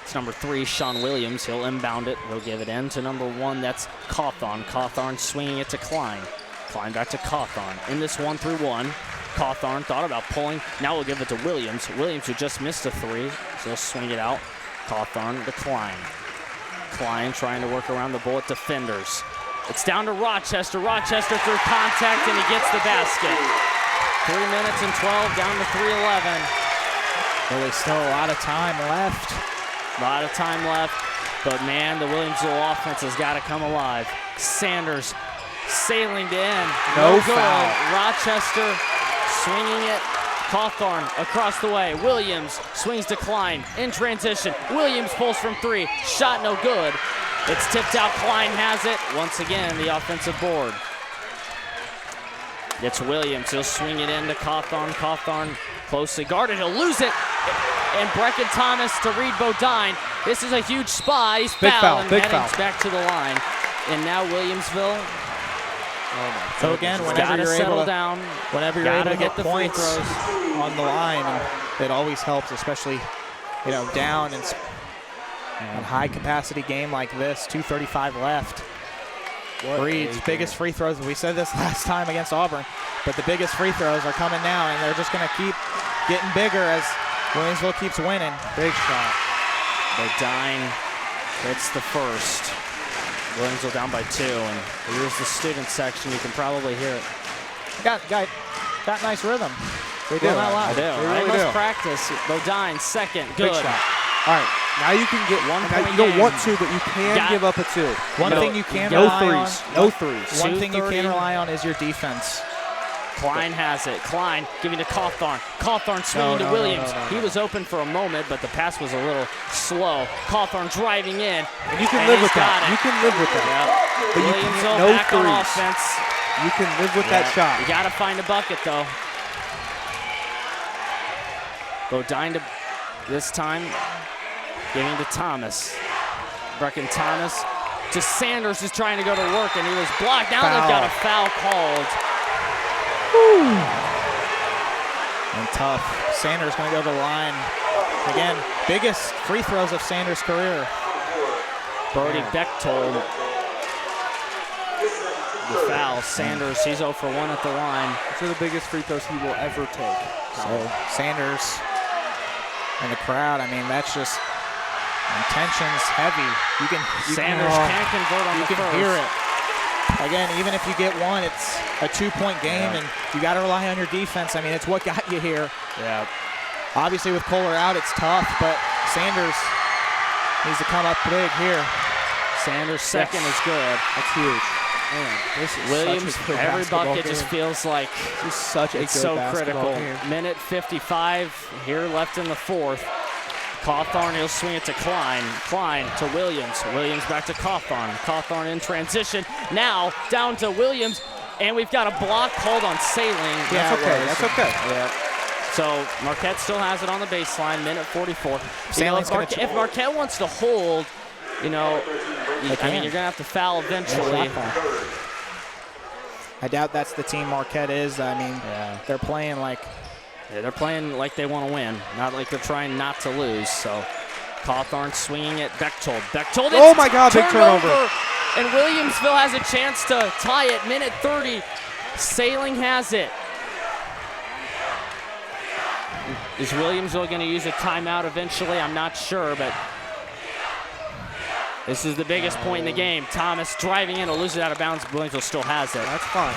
It's number 3, Sean Williams. He'll inbound it. He'll give it in to number 1. That's Cawthorn. Cawthorn swinging it to Klein. Klein back to Cawthorn. In this 1-3-1. Cawthorn thought about pulling. Now we'll give it to Williams. Williams, who just missed a 3, so he'll swing it out. Cawthorn to Klein. Klein trying to work around the bullet defenders. It's down to Rochester. Rochester through contact, and he gets the basket. 3 minutes and 12, down to 3:11. Really still a lot of time left. A lot of time left, but man, the Williamsville offense has got to come alive. Sanders sailing to end. No good. foul. Rochester swinging it. Cawthorn across the way. Williams swings to Klein in transition. Williams pulls from 3. Shot no good. It's tipped out. Klein has it. Once again, the offensive board. It's Williams. He'll swing it into Cawthorn. Cawthorn closely guarded. He'll lose it. And Brecken Thomas to read Bodine. This is a huge spot. He's fouled and heading back to the line. And now Williamsville. So again, whenever you're able to get points on the line, it always helps, especially down in a high-capacity game like this. 2:35 left. Breed's biggest free throws. We said this last time against Auburn, but the biggest free throws are coming now, and they're just going to keep getting bigger as Williamsville keeps winning. Big shot. Bodine hits the first. Williamsville down by 2, and here's the student section. You can probably hear it. Got nice rhythm. They do. I do. They really must do. practice. Bodine second. Big Good. shot. All right, now you can get 1 now point you don't game. want to, but you can give up a 2. One thing you can no rely threes. on. No threes. One thing you 2:30. can rely on is your defense. Klein has it. Klein giving to Cawthorn. Cawthorn swinging to Williams. He was open for a moment, but the pass was a little slow. Cawthorn driving in. And you can live with that. You can live with that. Yep. But you can Williamsville get no back on threes. offense. You can live with that shot. You got to find a bucket, though. Bodine to this time, giving to Thomas. Brecken Thomas to Sanders, who's trying to go to work, and he was blocked. Now they've got a foul called. And tough. Sanders going to go to the line. Again, biggest free throws of Sanders' career. Brody Bechtold. The foul. Sanders, he's 0 for 1 at the line. These are the biggest free throws he will ever take. So Sanders and the crowd, I mean, that's just intentions heavy. Sanders can't convert on the You can first. hear it. Again, even if you get one, it's a 2-point game, and you got to rely on your defense. I mean, it's what got you here. Yeah. Obviously, with Kohler out, it's tough, but Sanders needs to come up big here. Sanders second is good. That's huge. Man, this is Williams, such a good every basketball bucket game. just feels like This is such a it's good so basketball critical. game. Minute 55 here left in the fourth. Cawthorn, he'll swing it to Klein. Klein to Williams. Williams back to Cawthorn. Cawthorn in transition. Now down to Williams, and we've got a block called on Sailing. That's okay. That's okay. Yeah. So Marquette still has it on the baseline, minute 44. Sailing's If Marquette wants to hold, I mean, you're going to have to foul eventually. I doubt that's the team Marquette is. I mean, they're playing like they want to win, not like they're trying not to lose. So Cawthorn swinging it. Bechtold. Oh my God, big turnover. And Williamsville has a chance to tie it. Minute 30. Sailing has it. Is Williamsville going to use a timeout eventually? I'm not sure, but this is the biggest point in the game. Thomas driving in, will lose it out of bounds. Williamsville still has it. That's fine.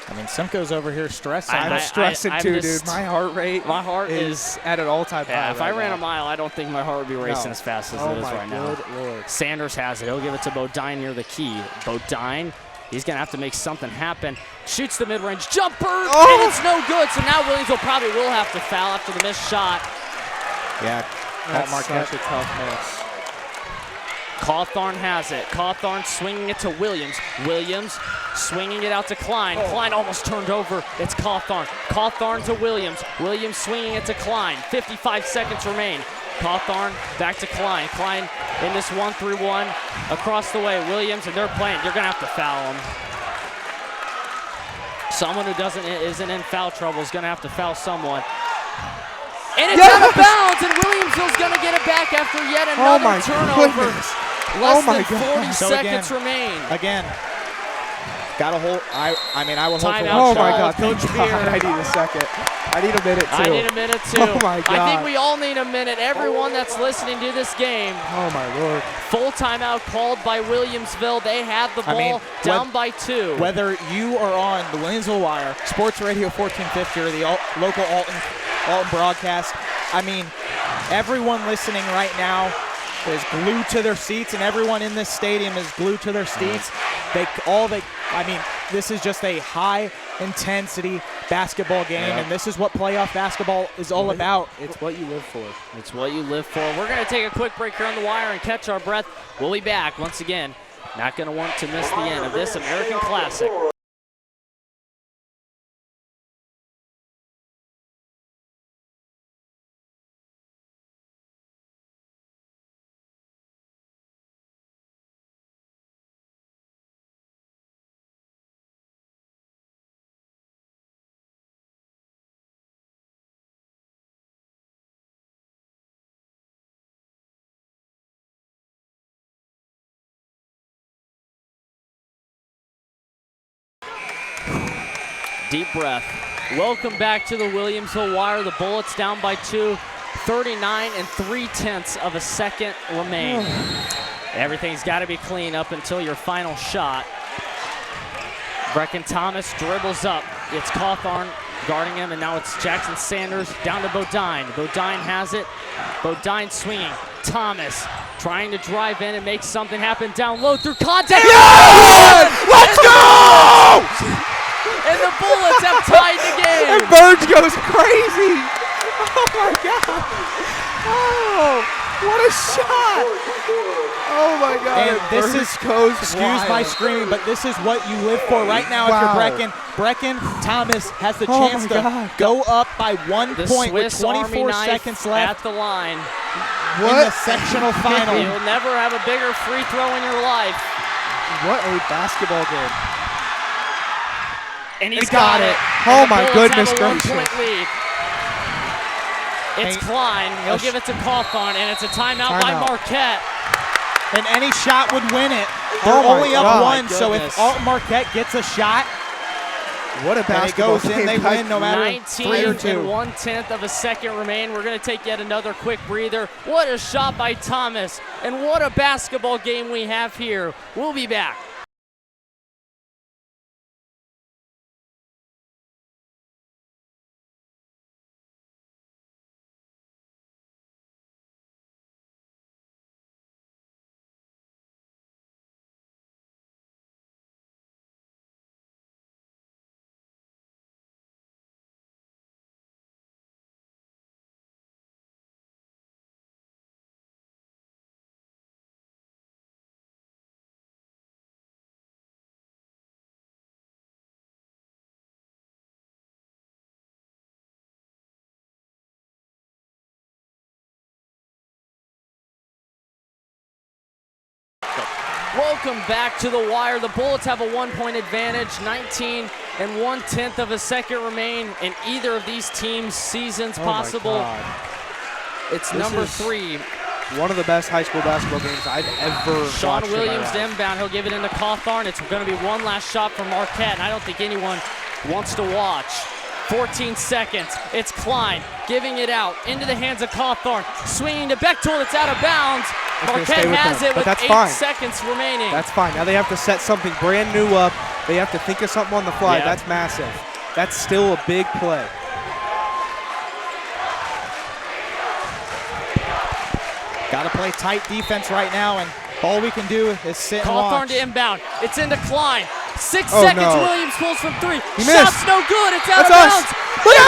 I mean, Simcoe's over here stressing. I'm stressing too, just, dude. My heart rate is at an all-time high. If I ran a mile, I don't think my heart would be racing as fast as it is right now. Lord. Sanders has it. He'll give it to Bodine near the key. Bodine, he's going to have to make something happen. Shoots the mid-range jumper, and it's no good. So now Williamsville probably will have to foul after the missed shot. Yeah, That's Marquette. such a tough miss. Cawthorn has it. Cawthorn swinging it to Williams. Williams swinging it out to Klein. Klein almost turned over. It's Cawthorn. Cawthorn to Williams. Williams swinging it to Klein. 55 seconds remain. Cawthorn back to Klein. Klein in this 1-3-1 across the way. Williams, and they're playing. You're going to have to foul him. Someone who isn't in foul trouble is going to have to foul someone. And it's out of bounds, and Williamsville's going to get it back after yet another turnover. Goodness. Less than 40 So seconds remain. Again, got a hold. I will hold for Timeout. Oh one my shot. God, Coach Beer. I need a second. I need a minute too. I need a minute too. Oh my God. I think we all need a minute. Everyone that's listening to this game. Oh my Lord. Full timeout called by Williamsville. They have the ball down by 2. Whether you are on the Williamsville Wire, Sports Radio 1450, or the local Alton broadcast, I mean, everyone listening right now is glued to their seats, and everyone in this stadium is glued to their seats. This is just a high-intensity basketball game, and this is what playoff basketball is all about. It's what you live for. It's what you live for. We're going to take a quick break here on the Wire and catch our breath. We'll be back once again. Not going to want to miss the end of this American Classic. Deep breath. Welcome back to the Williamsville Wire. The Bullets down by 2. 39 3/10 of a second remain. Everything's got to be clean up until your final shot. Brecken Thomas dribbles up. It's Cawthorn guarding him, and now it's Jackson Sanders down to Bodine. Bodine has it. Bodine swinging. Thomas trying to drive in and make something happen down low through contact. Yes! Let's go! And the Bullets have tied the game. And Burge goes crazy. Oh my God. Oh, what a shot. Oh my God. And this is, excuse my screaming, but this is what you live for right now if you're Brecken. Brecken Thomas has the chance to go up by 1 point with 24 seconds left at the line. In the sectional final. You'll never have a bigger free throw in your life. What a basketball game. And he's got it. And Oh my goodness have a gracious. 1-point lead. It's Klein. He'll give it to Cawthorn, and it's a timeout by Marquette. And any shot would win it. They're only up 1, so if Alton Marquette gets a shot, what a basketball goes in, they win no matter 3 or 2. 19 1/10 of a second remain. We're going to take yet another quick breather. What a shot by Thomas, and what a basketball game we have here. We'll be back. Welcome back to the Wire. The Bullets have a 1-point advantage. 19 1/10 of a second remain in either of these teams' seasons possible. It's number 3. One of the best high school basketball games I've ever Sean watched in my Williams life. to inbound. He'll give it into Cawthorn. It's going to be one last shot for Marquette, and I don't think anyone wants to watch. 14 seconds. It's Klein giving it out into the hands of Cawthorn. Swinging to Bechtold. It's out of bounds. Marquette has it with 8 seconds remaining. That's fine. Now they have to set something brand new up. They have to think of something on the fly. Yeah. That's massive. That's still a big play. Got to play tight defense right now, and all we can do is sit and Cawthorn watch. to inbound. It's into Klein. 6 Oh, seconds. no. Williams pulls from 3. He Shot's missed. no good. It's out That's of us. bounds. Look at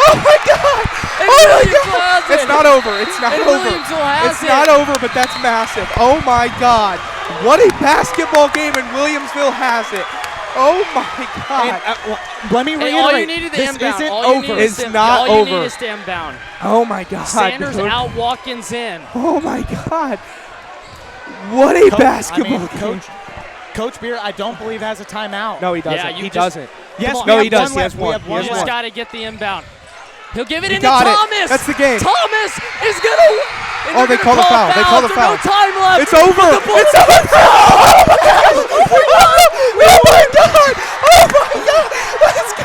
Oh my God! And Oh my Williamsville God! has it. It's not over. It's not And over. Williamsville has It's it. not over, but that's massive. Oh my God! What a basketball game, and Williamsville has it. Oh my God! Let me Hey, reiterate. all you needed to this inbound. isn't All you over. need is It's to- not all you over. need is to inbound. Oh my God! Sanders dude. out, Watkins in. Oh my God! What a basketball game! Coach Beer, I don't believe has a timeout. No, he doesn't. Yeah, you he just- doesn't. Yes, Come on. we No, have he does. one He has left. We one. have He one has You one. just left. got to get the inbound. He'll give it He into got it. Thomas. That's the game. Thomas is going to. Oh, they call the foul. They call the foul. No time left. It's over. But the Bullets- It's over. Oh my God! Oh my God! Let's go!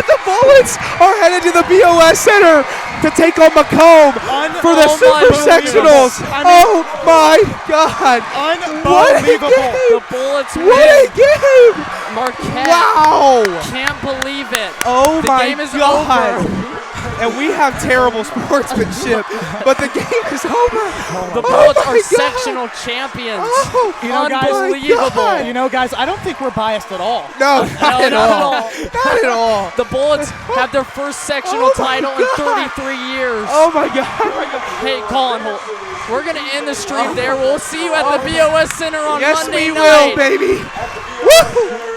The Bullets are headed to the BOS Center to take on Macomb for the Super Sectionals. I mean- Oh my God! What a Unbelievable. game! The Bullets What a win. game! Marquette Wow! can't believe it. Oh The my game is God! over. And we have terrible sportsmanship, but the game is over. The Oh Bullets my are God. sectional champions. Oh, You know, guys, Unbelievable. God. You know, guys, I don't think we're biased at all. No, not at not at all. all. Not at all. The Bullets have their first sectional Oh my title in God. 33 years. Oh my God. Hey, Colin Holt, we're going to end the stream there. We'll see you at the BOS Center on Yes, Monday we night. will, baby. Woo!